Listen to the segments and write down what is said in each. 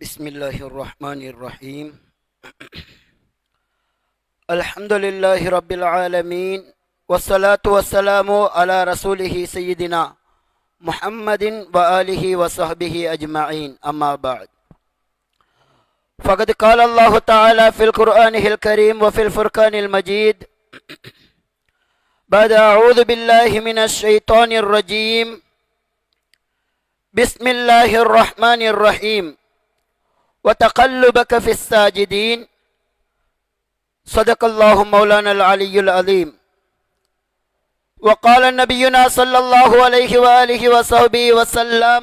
بسم الله الرحمن الرحيم. الحمد لله رب العالمين، والصلاة والسلام على رسوله سيدنا محمد وآله وصحبه أجمعين، أما بعد. فقد قال الله تعالى في القرآن الكريم وفي الفرقان المجيد بعد أعوذ بالله من الشيطان الرجيم بسم الله الرحمن الرحيم وتقلبك في الساجدين. صدق الله مولانا العلي العظيم. وقال نبينا صلى الله عليه وآله وصحبه وسلم: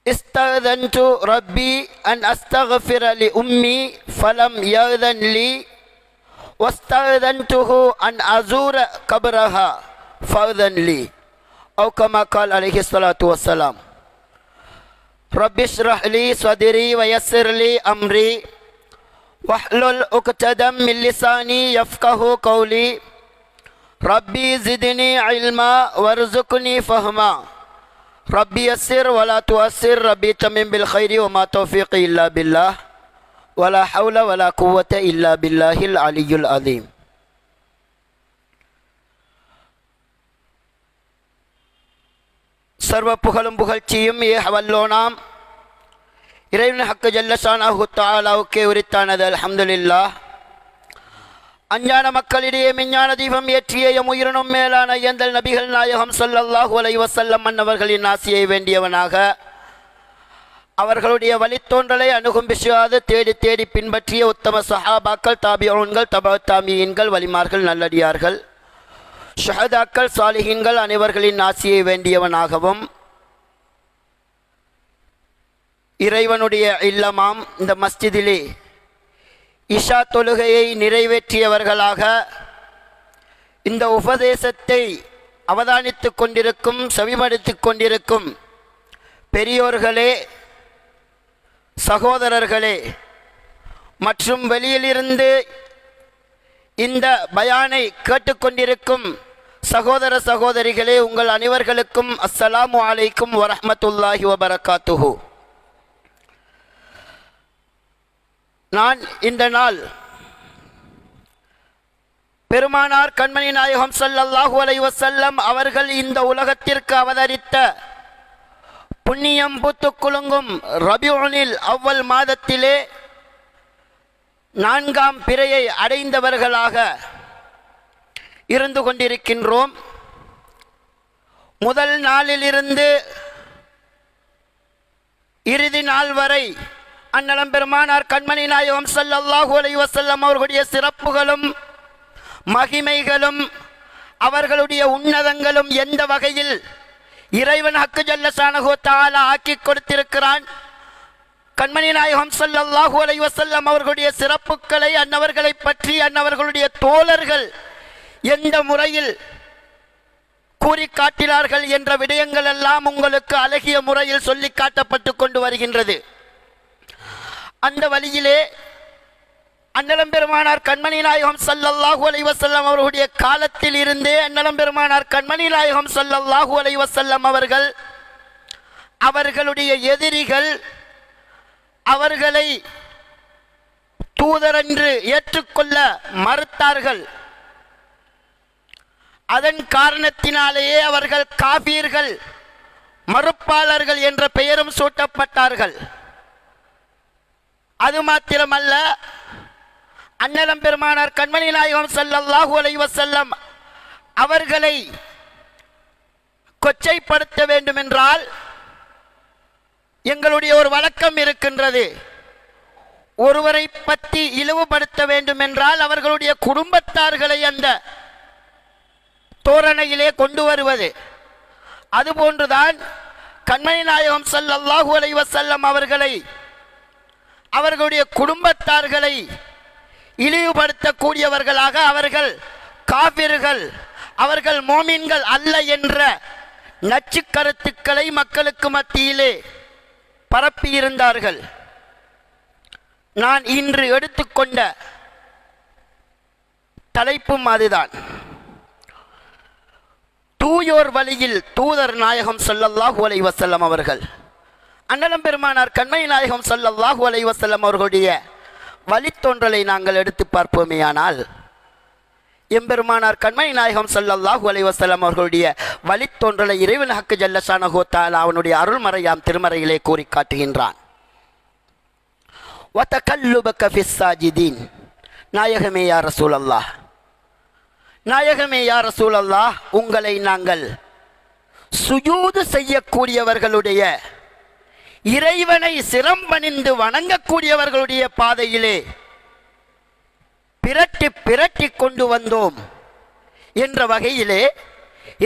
استأذنت ربي أن أستغفر لأمي فلم يأذن لي، واستأذنته أن أزور قبرها فأذن لي، أو كما قال عليه الصلاة والسلام. رب اشرح لي صدري ويسر لي أمري واحلل عقدة من لساني يفقه قولي. ربي زدني علما وارزقني فهما. ربي يسر ولا تؤسر. ربي تمم بالخير وما توفيقي إلا بالله ولا حول ولا قوة إلا بالله العلي العظيم. சர்வ புகழும் புகழ்ச்சியும் ஏகவல்லோனாம் இறைவன் ஹக்கு ஜல்லஷானஹு தஆலாவுக்கே உரித்தானது. அல்ஹம்துலில்லாஹ். அஞ்ஞான மக்களிடையே விஞ்ஞான தீபம் ஏற்றிய எம் உயிரினும் மேலான எந்தல் நபிகள் நாயகம் ஸல்லல்லாஹு அலைஹி வஸல்லம் அன்னவர்களின் ஆசியை வேண்டியவனாக அவர்களுடைய வழித்தோன்றலை அணுகும் பிஷாது தேடி தேடி பின்பற்றிய உத்தம சஹாபாக்கள், தாபிஊன்கள், தபஅத் தாபிஈன்கள், வலிமார்கள், நல்லடியார்கள், ஷஹதாக்கள், சாலிஹீன்கள் அனைவர்களின் ஆசியை வேண்டியவனாகவும் இறைவனுடைய இல்லமாம் இந்த மஸ்ஜிதிலே இஷா தொழுகையை நிறைவேற்றியவர்களாக இந்த உபதேசத்தை அவதானித்து கொண்டிருக்கும், செவிமடுத்து கொண்டிருக்கும் பெரியோர்களே, சகோதரர்களே மற்றும் வெளியிலிருந்து இந்த பயானை கேட்டுக்கொண்டிருக்கும் சகோதர சகோதரிகளே, உங்கள் அனைவர்களுக்கும் அஸ்ஸலாமு அலைக்கும் வரஹ்மத்துல்லாஹி வபரகாத்துஹு. நான் இந்த நாள் பெருமானார் கண்மணி நாயகம் ஸல்லல்லாஹு அலைஹி வஸல்லம் அவர்கள் இந்த உலகத்திற்கு அவதரித்த புண்ணியம் பூத்து குலுங்கும் ரபியுல் அவ்வல் மாதத்திலே 4ஆம் பிறையை அடைந்தவர்களாக இருந்து கொண்டிருக்கின்றோம். முதல் நாளிலிருந்து இறுதி நாள் வரை அன்னலம் பெருமானார் கண்மணி நாயகம் ஸல்லல்லாஹு அலைஹி வஸல்லம் அவர்களுடைய சிறப்புகளும் மகிமைகளும் அவர்களுடைய உன்னதங்களும் எந்த வகையில் இறைவன் ஹக்கு ஜல்லஷானஹு தஆலா ஆக்கி கொடுத்திருக்கிறான். கண்மணி நாயகம் ஸல்லல்லாஹு அலைஹி வஸல்லம் அவர்களுடைய சிறப்புகளை, அன்னவர்களை பற்றி அன்னவர்களுடைய தோழர்கள் எந்த முறையில் கூறி காட்டினார்கள் என்ற விடயங்கள் எல்லாம் உங்களுக்கு அழகிய முறையில் சொல்லி காட்டப்பட்டு கொண்டு வருகின்றது. அந்த வழியிலே அன்னலம் பெருமானார் கண்மணி நாயகம் ஸல்லல்லாஹு அலைஹி வஸல்லம் அவர்களுடைய காலத்தில் இருந்தே அன்னலம் பெருமானார் கண்மணி நாயகம் ஸல்லல்லாஹு அலைஹி வஸல்லம் அவர்கள் அவர்களுடைய எதிரிகள் அவர்களை தூதரென்று ஏற்றுக்கொள்ள மறுத்தார்கள். அதன் காரணத்தினாலேயே அவர்கள் காபீர்கள், மறுப்பாளர்கள் என்ற பெயரும் சூட்டப்பட்டார்கள். அது மாத்திரமல்ல, அன்னலம் பெருமானார் கண்மணி நாயகம் ஸல்லல்லாஹு அலைஹி வஸல்லம் அவர்களை கொச்சைப்படுத்த வேண்டும் என்றால் எங்களுடைய ஒரு வழக்கம் இருக்கின்றது. ஒருவரை பற்றி இழிவுபடுத்த வேண்டும் என்றால் அவர்களுடைய குடும்பத்தார்களை அந்த தோரணையிலே கொண்டு வருவது. அதுபோன்றுதான் கண்மணி நாயகம் ஸல்லல்லாஹு அலைஹி வஸல்லம் அவர்களை அவர்களுடைய குடும்பத்தார்களை இழிவுபடுத்தக்கூடியவர்களாக அவர்கள் காபிர்கள், அவர்கள் மோமின்கள் அல்ல என்ற நச்சு கருத்துக்களை மக்களுக்கு மத்தியிலே பரப்பியிருந்தார்கள். நான் இன்று எடுத்துக்கொண்ட தலைப்பும் அதுதான். தூயோர் வழியில் தூதர் நாயகம் ஸல்லல்லாஹு அலைஹி வஸல்லம் அவர்கள், அண்ணலம் பெருமானார் கண்மணி நாயகம் ஸல்லல்லாஹு அலைஹி வஸல்லம் அவர்களுடைய வழித்தோன்றலை நாங்கள் எடுத்து பார்ப்போமேயானால், எம்பெருமானார் கண்மணி நாயகம் ஸல்லல்லாஹு அலைஹி வஸல்லம் அவர்களுடைய வழித்தோன்றலை இறைவன் ஹக்கு ஜல்ல ஷானஹு தஆலா அவனுடைய அருள்மறையாம் திருமறையிலே கூறி காட்டுகின்றான். வதகல்லுபக ஃபிஸ் சாஜிதீன், நாயகமே யா ரசூலல்லாஹ், நாயகமே யா ரசூலல்லாஹ், உங்களை நாங்கள் சுஜூது செய்யக்கூடியவர்களுடைய, இறைவனை சிரம்பணிந்து வணங்கக்கூடியவர்களுடைய பாதையிலே பிரட்டி பிரட்டி கொண்டு வந்தோம் என்ற வகையிலே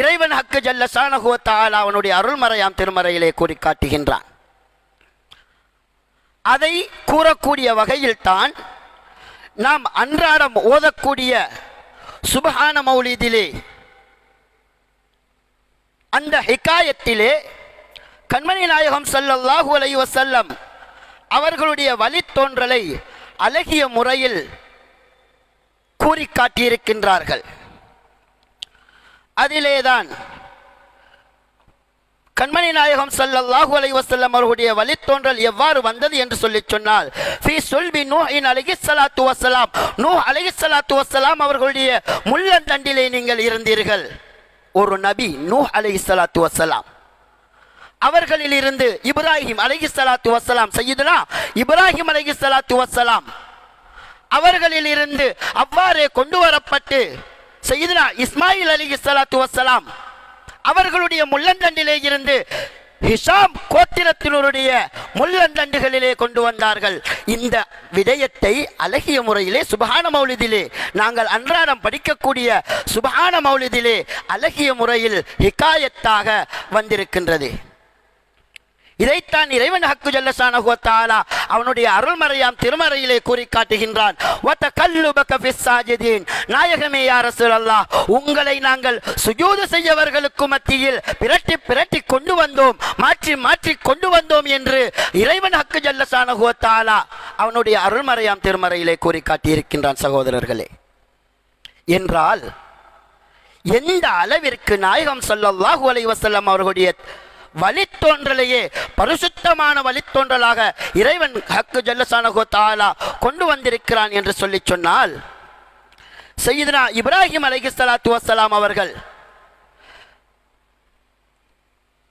இறைவன் ஹக்கு ஜல்ல ஷானஹு தஆலா அவனுடைய அருள்மறையாம் திருமறையிலே கூறி காட்டுகின்றான். அதை கூறக்கூடிய வகையில்தான் நாம் அன்றாடம் ஓதக்கூடிய சுப்ஹான மௌலிதிலே அந்த ஹிகாயத்திலே கண்மணி நாயகம் ஸல்லல்லாஹு அலைஹி வஸல்லம் அவர்களுடைய வழித்தோன்றலை அழகிய முறையில் கூறி காட்டியிருக்கின்றார்கள். அதிலேதான் கண்மணி நாயகம் ஸல்லல்லாஹு அலைஹி வஸல்லம் அவர்களுடைய வழித்தோன்றல் எவ்வாறு வந்தது என்று சொல்லி சொன்னால், ஃபீ சுல்பி நூஹின் அலைஹிஸ்ஸலாத்து வஸ்ஸலாம், நூஹ் அலைஹிஸ்ஸலாத்து வஸ்ஸலாம் அவர்களுடைய முள்ளந்தண்டிலே நீங்கள் இருந்தீர்கள். ஒரு நபி நூஹ் அலைஹிஸ்ஸலாத்து வஸ்ஸலாம் அவர்களில் இருந்து இப்ராஹிம் அலைஹிஸ்ஸலாத்து வஸ்ஸலாம், சய்யிதுனா இப்ராஹிம் அலைஹிஸ்ஸலாத்து வஸ்ஸலாம் அவர்களில் இருந்து அவ்வாறே கொண்டு வரப்பட்டு சய்யிதுனா இஸ்மாயில் அலைஹிஸ்ஸலாத்து வஸ்ஸலாம் அவர்களுடைய முள்ளந்தண்டிலே இருந்து ஹிஷாம் கோத்திரத்தினருடைய முள்ளந்தண்டுகளிலே கொண்டு வந்தார்கள். இந்த விடயத்தை அழகிய முறையிலே சுப்ஹான மௌலிதிலே நாங்கள் அன்றாடம் படிக்கக்கூடிய சுப்ஹான மௌலிதிலே அழகிய முறையில் ஹிகாயத்தாக வந்திருக்கின்றது. இதைத்தான் இறைவன் ஹக்கு ஜல்ல ஷானஹு தஆலா அவனுடைய அருள்மறையாம் திருமறையிலே கூறி காட்டுகின்றான். வதகல்லுபக ஃபிஸ் சாஜிதீன், நாயகமே யா ரசூலல்லாஹ், உங்களை நாங்கள் சுஜூது செய்யவர்களுக்கு மத்தியில் பிரட்டி பிரட்டி கொண்டு வந்தோம், மாற்றி மாற்றி கொண்டு வந்தோம் என்று இறைவன் ஹக்கு ஜல்ல ஷானஹு தஆலா அவனுடைய அருள்மறையாம் திருமறையிலே கூறி காட்டியிருக்கின்றான். சகோதரர்களே, என்றால் எந்த அளவிற்கு நாயகம் ஸல்லல்லாஹு அலைஹி வஸல்லம் அவர்களுடைய வழித்தோன்றலையே பரிசுத்தமான வழித்தோன்றலாக இறைவன் ஹக்கு ஜல்ல ஷானஹு தஆலா கொண்டு வந்திருக்கிறான் என்று சொல்லி சொன்னால், சய்யிதுனா இப்ராஹிம் அலைஹிஸ்ஸலாத்து வஸ்ஸலாம் அவர்கள்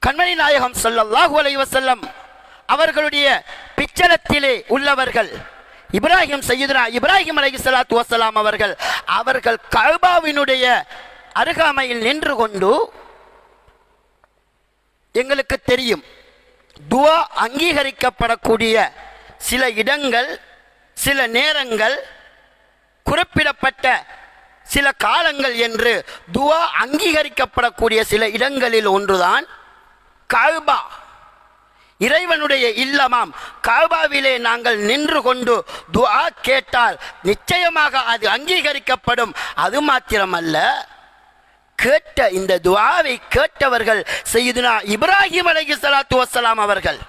கண்மணி நாயகம் ஸல்லல்லாஹு அலைஹி வஸல்லம் அவர்களுடைய பிச்சலத்திலே உள்ளவர்கள். இப்ராஹிம் சய்யிதுனா இப்ராஹிம் அலைஹிஸ்ஸலாத்து வஸ்ஸலாம் அவர்கள் கஅபாவினுடைய அருகாமையில் நின்று கொண்டு, எங்களுக்கு தெரியும் துஆ அங்கீகரிக்கப்படக்கூடிய சில இடங்கள், சில நேரங்கள், குறிப்பிடப்பட்ட சில காலங்கள் என்று துஆ அங்கீகரிக்கப்படக்கூடிய சில இடங்களில் ஒன்றுதான் கஅபா, இறைவனுடைய இல்லமாம் கஅபாவிலே நாங்கள் நின்று கொண்டு துஆ கேட்டால் நிச்சயமாக அது அங்கீகரிக்கப்படும். அது மாத்திரமல்ல, கேட்ட இந்த துஆவை கேட்டவர்கள் சய்யிதுனா இப்ராஹிம் அலைஹிஸ்ஸலாத்து வஸ்ஸலாம் அவர்கள்.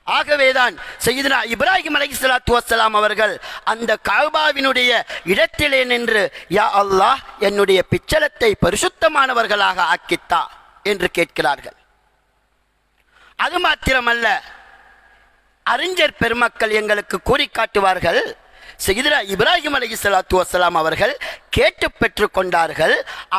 ஆகவேதான் சய்யிதுனா இப்ராஹிம் அலைஹிஸ்ஸலாத்து வஸ்ஸலாம் அவர்கள் அந்த கஅபாவினுடைய இடத்திலே நின்று, யா அல்லாஹ், என்னுடைய பிச்சலத்தை பரிசுத்தமானவர்களாக ஆக்கித்தா என்று கேட்கிறார்கள். அது மாத்திரமல்ல, அறிஞர் பெருமக்கள் எங்களுக்கு கூறி காட்டுவார்கள், சய்யிதுனா இப்ராஹிம் அலைஹிஸ்ஸலாத்து வஸ்ஸலாம் அவர்கள் கேட்டு பெற்று கொண்டார்கள்.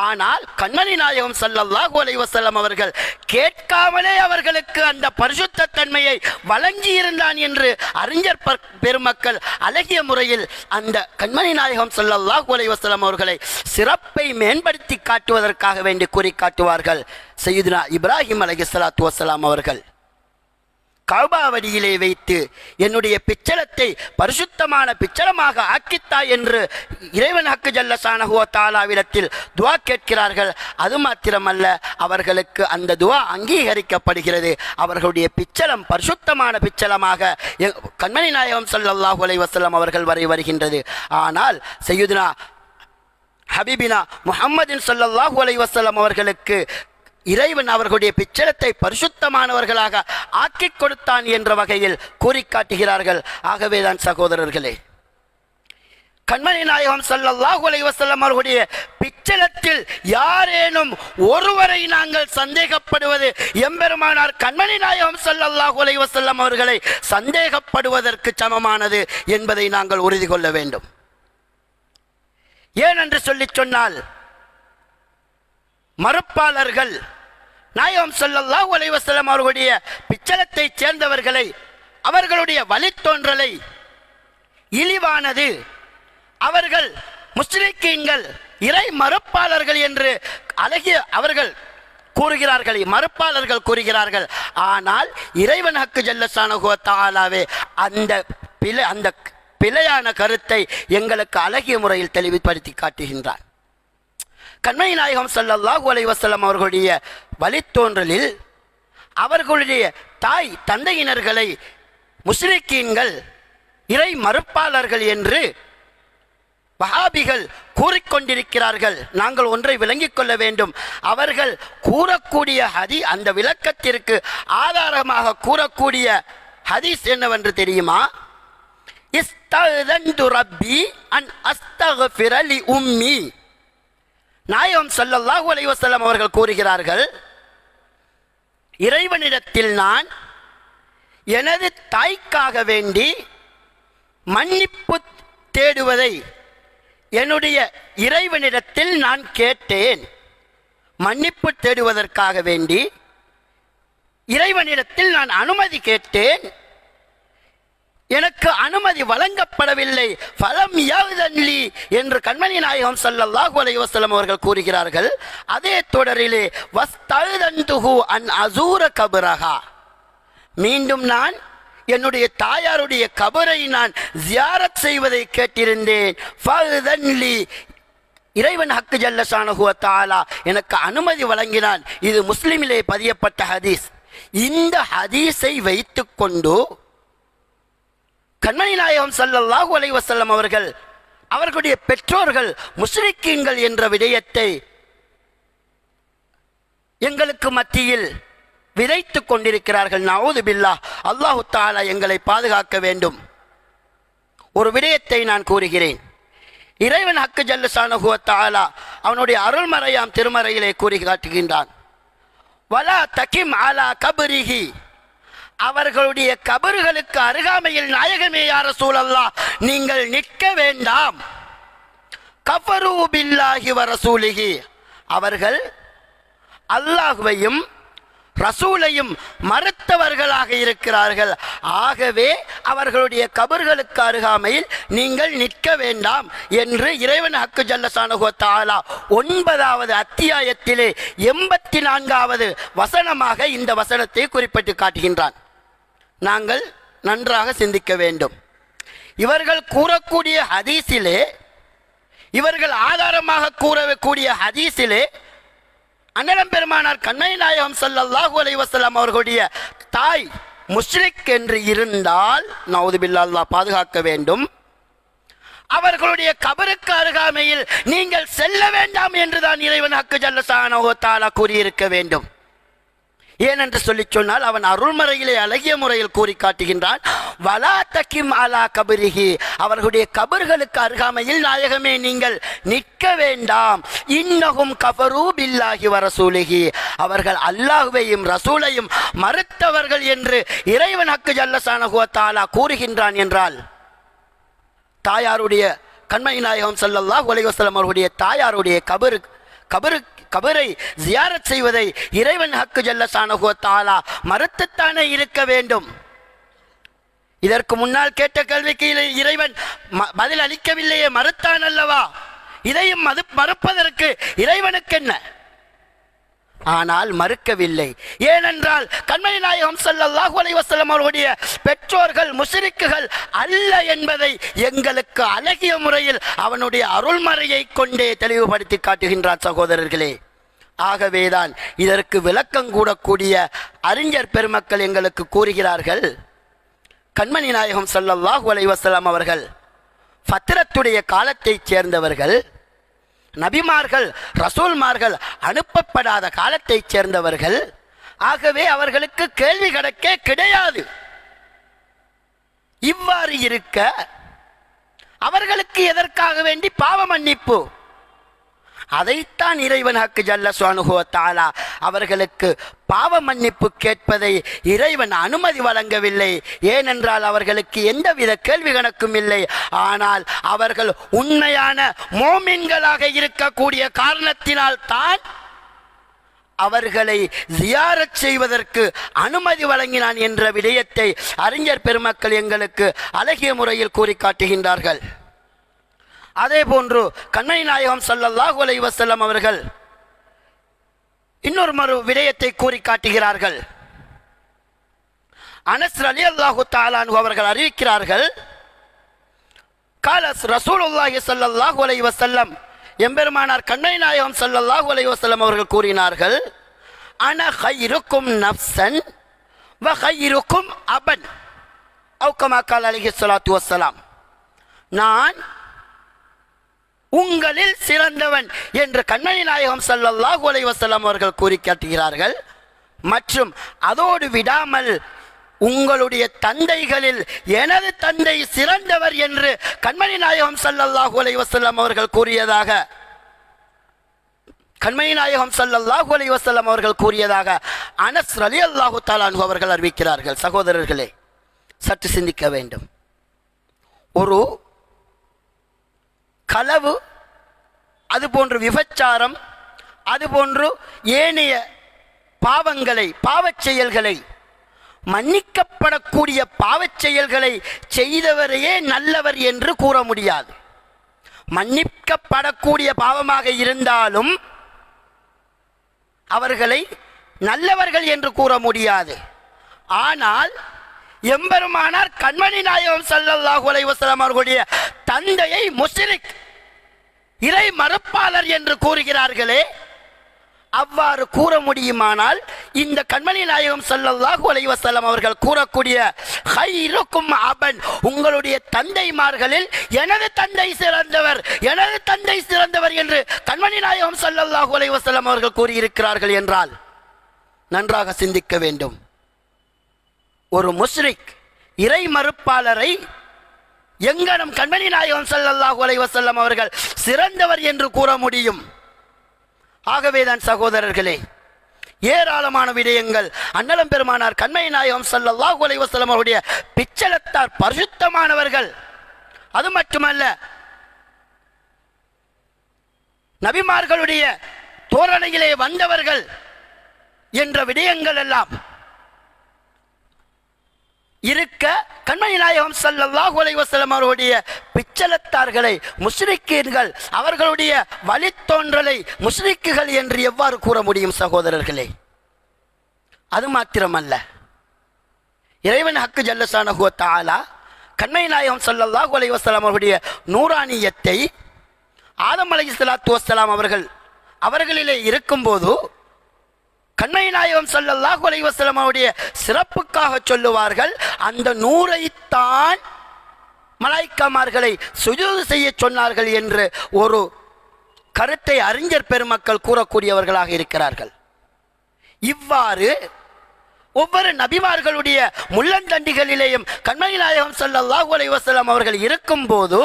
ஆனால் கண்மணி நாயகம் ஸல்லல்லாஹு அலைஹி வஸல்லம் அவர்கள் கேட்காமலே அவர்களுக்கு அந்த பரிசுத்த தன்மையை வழங்கி இருந்தான் என்று அறிஞர் பெருமக்கள் அழகிய முறையில் அந்த கண்மணி நாயகம் ஸல்லல்லாஹு அலைஹி வஸல்லம் அவர்களை சிறப்பை மேம்படுத்தி காட்டுவதற்காக வேண்டி கூறி காட்டுவார்கள். சய்யிதுனா இப்ராஹிம் அலைஹிஸ்ஸலாத்து வஸ்ஸலாம் அவர்கள் கௌபாவடியிலே வைத்து என்னுடைய பிச்சளத்தை பரிசுத்தமான பிச்சளமாக ஆக்கித்தாய் என்று இறைவன் ஹக்கு ஜல்ல ஷானஹு வ தஆலாவிடத்தில் துஆ கேட்கிறார்கள். அது மாத்திரமல்ல, அவர்களுக்கு அந்த துஆ அங்கீகரிக்கப்படுகிறது. அவர்களுடைய பிச்சளம் பரிசுத்தமான பிச்சளமாக கண்மணி நாயகம் ஸல்லல்லாஹு அலைஹி வஸல்லம் அவர்கள் வரை வருகின்றது. ஆனால் சய்யிதுனா ஹபீபினா முஹம்மதின் ஸல்லல்லாஹு அலைஹி வஸல்லம் அவர்களுக்கு இறைவன் அவர்களுடைய பிச்சளத்தை பரிசுத்தமானவர்களாக ஆக்கி கொடுத்தான் என்ற வகையில் கூறி காட்டுகிறார்கள். ஆகவேதான் சகோதரர்களே, கண்மணி நாயகம் ஸல்லல்லாஹு அலைஹி வஸல்லம் அவர்களுடைய பிச்சளத்தில் யாரேனும் ஒருவரை நாங்கள் சந்தேகப்படுவது எம்பெருமானார் கண்மணி நாயகம் ஸல்லல்லாஹு அலைஹி வஸல்லம் அவர்களை சந்தேகப்படுவதற்கு சமமானது என்பதை நாங்கள் உறுதி கொள்ள வேண்டும். ஏனென்று சொல்லி சொன்னால், மறுப்பாளர்கள் நாயகம் ஸல்லல்லாஹு அலைஹி வஸல்லம் அவர்களுடைய பிச்சளத்தை சேர்ந்தவர்களை, அவர்களுடைய வழித்தோன்றலை இழிவானது, அவர்கள் முஸ்லிக்கீன்கள் இறை மறுப்பாளர்கள் என்று அழகிய அவர்கள் கூறுகிறார்கள், மறுப்பாளர்கள் கூறுகிறார்கள். ஆனால் இறைவன் ஹக்கு ஜல்ல ஷானஹு வ தஆலாவே அந்த பிழையான கருத்தை எங்களுக்கு அழகிய முறையில் தெளிவுபடுத்தி காட்டுகின்றார். கண்மணி நாயகம் ஸல்லல்லாஹு அலைஹி வஸல்லம் அவர்களுடைய வழித்தோன்றலில் அவர்களுடைய தாய் தந்தையினர்களை முஸ்லிக்கீன்கள் இறை மறுப்பாளர்கள் என்று வஹாபிகள் கூறிக்கொண்டிருக்கிறார்கள். நாங்கள் ஒன்றை விளங்கிக் கொள்ள வேண்டும். அவர்கள் கூறக்கூடிய அந்த விளக்கத்திற்கு ஆதாரமாக கூறக்கூடிய ஹதீஸ் என்னவென்று தெரியுமா? இஸ்தஅதன்து ரப்பி அன் அஸ்தக்ஃபிர லி உம்மி. நாயகம் ஸல்லல்லாஹு அலைஹி வஸல்லம் அவர்கள் கூறுகிறார்கள், இறைவனிடத்தில் நான் எனது தாய்க்காக வேண்டி மன்னிப்பு தேடுவதை என்னுடைய இறைவனிடத்தில் நான் கேட்டேன். மன்னிப்பு தேடுவதற்காக வேண்டி இறைவனிடத்தில் நான் அனுமதி கேட்டேன். எனக்கு அனுமதி வழங்கப்படவில்லை. ஃபலம் யஅதன்லி என்று கண்மணி நாயகம் ஸல்லல்லாஹு அலைஹி வஸல்லம் அவர்கள் கூறுகிறார்கள். அதே தொடரிலே வஸ்தஅதன்துஹு அன் அஸூர கபரஹா, மீண்டும் நான் என்னுடைய தாயாருடைய கபரை நான் ஜியாரத் செய்வதை கேட்டிருந்தேன். ஃபஅதன்லி, இறைவன் ஹக்கு ஜல்ல ஷானஹு வ தஆலா எனக்கு அனுமதி வழங்கினான். இது முஸ்லிமிலே பதியப்பட்ட ஹதீஸ். இந்த ஹதீஸை வைத்துக்கொண்டு கண்மணி நாயகம் ஸல்லல்லாஹு அலைஹி வஸல்லம் அவர்கள் அவர்களுடைய பெற்றோர்கள் முஸ்லிக்கீன்கள் என்ற விடயத்தை எங்களுக்கு மத்தியில் விதைத்துக் கொண்டிருக்கிறார்கள். நஊது பில்லாஹ், அல்லாஹு தஆலா எங்களை பாதுகாக்க வேண்டும். ஒரு விடயத்தை நான் கூறுகிறேன். இறைவன் ஹக்கு ஜல்ல ஷானஹு வ தஆலா அவனுடைய அருள்மறையாம் திருமறையிலே கூறி காட்டுகின்றான், வலா தகிம் அலா கபரிஹி, அவர்களுடைய கபர்களுக்கு அருகாமையில் நாயகமே யா ரசூலல்லாஹ் நீங்கள் நிற்க வேண்டாம். கஃபரு பில்லாஹி வ ரசூலிஹி, அவர்கள் அல்லாஹ்வையும் ரசூலையும் மறுத்தவர்களாக இருக்கிறார்கள். ஆகவே அவர்களுடைய கபர்களுக்கு அருகாமையில் நீங்கள் நிற்க வேண்டாம் என்று இறைவன் ஹக்கு ஜல்ல ஷானஹு வ தஆலா 9வது அத்தியாயத்திலே 84வது வசனமாக இந்த வசனத்தை குறிப்பிட்டு காட்டுகின்றான். நாங்கள் நன்றாக சிந்திக்க வேண்டும். இவர்கள் கூறக்கூடிய ஹதீஸிலே, இவர்கள் ஆதாரமாக கூறக்கூடிய ஹதீஸிலே அண்ணலம் பெருமானார் கண்மணி நாயகம் ஸல்லல்லாஹு அலைஹி வஸல்லம் அவர்களுடைய தாய் முஷ்ரிக் என்று இருந்தால், நஊது பில்லாஹ், அல்லாஹ் பாதுகாக்க வேண்டும், அவர்களுடைய கபருக்கு அருகாமையில் நீங்கள் செல்ல வேண்டாம் என்றுதான் இறைவன் ஹக்கு ஜல்ல ஷானஹு வ தஆலா கூறியிருக்க வேண்டும். ஏனென்று சொல்லி சொன்னால் அவன் அருள்மறையிலே அழகிய முறையில் கூறி காட்டுகின்றான், வலா தகிம் அலா கபரிஹி, அவர்களுடைய கபர்களுக்கு அருகாமையில் நாயகமே நீங்கள் நிற்க வேண்டாம். இன்னஹும் கஃபரு பில்லாஹி வ ரசூலிஹி, அவர்கள் அல்லாஹ்வையும் ரசூலையும் மறுத்தவர்கள் என்று இறைவன் ஹக்கு ஜல்ல ஷானஹு வ தஆலா கூறுகின்றான் என்றால், தாயாருடைய கண்மணி நாயகம் ஸல்லல்லாஹு அலைஹி வஸல்லம் அவர்களுடைய தாயாருடைய கபரை ஜியாரத் செய்வதை இறைவன் ஹக்கு ஜல்ல ஷானஹு வ தஆலா மறுத்துத்தானே இருக்க வேண்டும். இதற்கு முன்னால் கேட்ட கேள்விக்கு இறைவன் பதில் அளிக்கவில்லையே, மறுத்தான் அல்லவா? இதையும் மறுப்பதற்கு இறைவனுக்கு என்ன? ஆனால் மறுக்கவில்லை. ஏனென்றால் கண்மணி நாயகம் ஸல்லல்லாஹு அலைஹி வஸல்லம் அவர்களுடைய பெற்றோர்கள் முஸ்ரிக்குகள் அல்ல என்பதை எங்களுக்கு அழகிய முறையில் அவனுடைய அருள்மறையை கொண்டே தெளிவுபடுத்தி காட்டுகின்றார் சகோதரர்களே. ஆகவேதான் இதற்கு விளக்கம் கூடக்கூடிய அறிஞர் பெருமக்கள் எங்களுக்கு கூறுகிறார்கள், கண்மணி நாயகம் ஸல்லல்லாஹு அலைஹி வஸல்லம் அவர்கள் ஃபத்ரத்துடைய காலத்தைச் சேர்ந்தவர்கள், நபிமார்கள் ரசூல்மார்கள் அனுப்பப்படாத காலத்தைச் சேர்ந்தவர்கள். ஆகவே அவர்களுக்கு கேள்வி கணக்கே கிடையாது. இவ்வாறு இருக்க அவர்களுக்கு எதற்காக வேண்டி பாவ மன்னிப்பு? அதைத்தான் இறைவன் ஹக்கு ஜல்ல ஷானுஹு வ தஆலா அவர்களுக்கு பாவ மன்னிப்பு கேட்பதை இறைவன் அனுமதி வழங்கவில்லை. ஏனென்றால் அவர்களுக்கு எந்தவித கேள்வி கணக்கும் இல்லை. ஆனால் அவர்கள் உண்மையான மோமின்களாக இருக்கக்கூடிய காரணத்தினால் தான் அவர்களை ஜியாரத் செய்வதற்கு அனுமதி வழங்கினான் என்ற விடயத்தை அறிஞர் பெருமக்கள் எங்களுக்கு அழகிய முறையில் கூறி காட்டுகின்றார்கள். அதே போன்று கண்மணி நாயகம் ஸல்லல்லாஹு அலைஹி வஸல்லம் அவர்கள் இன்னொரு விடயத்தை கூறி காட்டுகிறார்கள். அனஸ் ரலியல்லாஹு தஆலா அன்ஹு அவர்கள் அறிவிக்கிறார்கள், கால ரசூலுல்லாஹி ஸல்லல்லாஹு அலைஹி வஸல்லம் எம்பெருமானார் கண்மணி நாயகம் ஸல்லல்லாஹு அலைஹி வஸல்லம் அவர்கள் கூறினார்கள், அன கைருக்கும் நஃப்ஸன் வ கைருக்கும் அபன் அவ் கமா கால அலைஹி ஸலாத்து வஸ்ஸலாம், நான் உங்களில் சிறந்தவன் என்று கண்மணி நாயகம் ஸல்லல்லாஹு அலைஹி வஸல்லம் அவர்கள் கூறி காட்டுகிறார்கள். மற்றும் அதோடு விடாமல் உங்களுடைய தந்தைகளில் எனது தந்தை சிறந்தவர் என்று கண்மணி நாயகம் ஸல்லல்லாஹு அலைஹி வஸல்லம் அவர்கள் கூறியதாக அனஸ் ரலியல்லாஹு தஆலா அன்ஹு அவர்கள் அறிவிக்கிறார்கள். சகோதரர்களே, சற்று சிந்திக்க வேண்டும். ஒரு களவு, அதுபோன்று விபச்சாரம், அதுபோன்று ஏனைய பாவங்களை பாவச் செயல்களை மன்னிக்கப்படக்கூடிய பாவச் செயல்களை செய்தவரையே நல்லவர் என்று கூற முடியாது. மன்னிக்கப்படக்கூடிய பாவமாக இருந்தாலும் அவர்களை நல்லவர்கள் என்று கூற முடியாது. ஆனால் எம்பெருமானார் கண்மணி நாயகம் ஸல்லல்லாஹு அலைஹி வஸல்லம் அவர்களுடைய தந்தையை முஸ்லிக், இறை மறுப்பாளர் என்று கூறுகிறார்களே, அவ்வாறு கூற முடியுமானால் இந்த கண்மணி நாயகம் ஸல்லல்லாஹு அலைஹி வஸல்லம் அவர்கள் கூறக்கூடிய கைருக்கும் அபன், உங்களுடைய தந்தைமார்களில் எனது தந்தை சிறந்தவர், எனது தந்தை சிறந்தவர் என்று கண்மணி நாயகம் ஸல்லல்லாஹு அலைஹி வஸல்லம் அவர்கள் கூறியிருக்கிறார்கள் என்றால் நன்றாக சிந்திக்க வேண்டும். ஒரு முஸ்ரிக் இறை மறுப்பாளரை எங்கனம் கண்மணி நாயகம் ஸல்லல்லாஹு அலைஹி வஸல்லம் அவர்கள் சிறந்தவர் என்று கூற முடியும்? ஆகவேதான் சகோதரர்களே, ஏராளமான விடயங்கள் அன்னலம் பெருமானார் கண்மணி நாயகம் ஸல்லல்லாஹு அலைஹி வஸல்லம் அவருடைய பிச்சலத்தார் பரிசுத்தமானவர்கள், அது மட்டுமல்ல நபிமார்களுடைய தோரணையிலே வந்தவர்கள் என்ற விடயங்கள் எல்லாம் இருக்க கண்மணி நாயகம் ஸல்லல்லாஹு அலைஹி வஸல்லம் அவருடைய பிச்சலத்தார்களை முஸ்ரிக்கீன்கள், அவர்களுடைய வழித்தோன்றலை முஸ்ரிக்குகள் என்று எவ்வாறு கூற முடியும் சகோதரர்களே? அது மாத்திரமல்ல, இறைவன் ஹக்கு ஜல்ல ஷானஹு வ தஆலா கண்மணி நாயகம் ஸல்லல்லாஹு அலைஹி வஸல்லம் அவருடைய நூரானியத்தை ஆதம் அலைஹிஸ்ஸலாத்து வஸ்ஸலாம் அவர்களிலே இருக்கும்போது கண்மணி நாயகம் ஸல்லல்லாஹு அலைஹி வஸல்லம் அவருடைய சிறப்புக்காக சொல்லுவார்கள், அந்த நூரைத்தான் மலாய்க்காமார்களை சுஜூது செய்ய சொன்னார்கள் என்று ஒரு கருத்தை அறிஞர் பெருமக்கள் கூறக்கூடியவர்களாக இருக்கிறார்கள். இவ்வாறு ஒவ்வொரு நபிமார்களுடைய முள்ளந்தண்டிகளிலேயும் கண்மணி நாயகம் ஸல்லல்லாஹு அலைஹி வஸல்லம் அவர்கள் இருக்கும்போது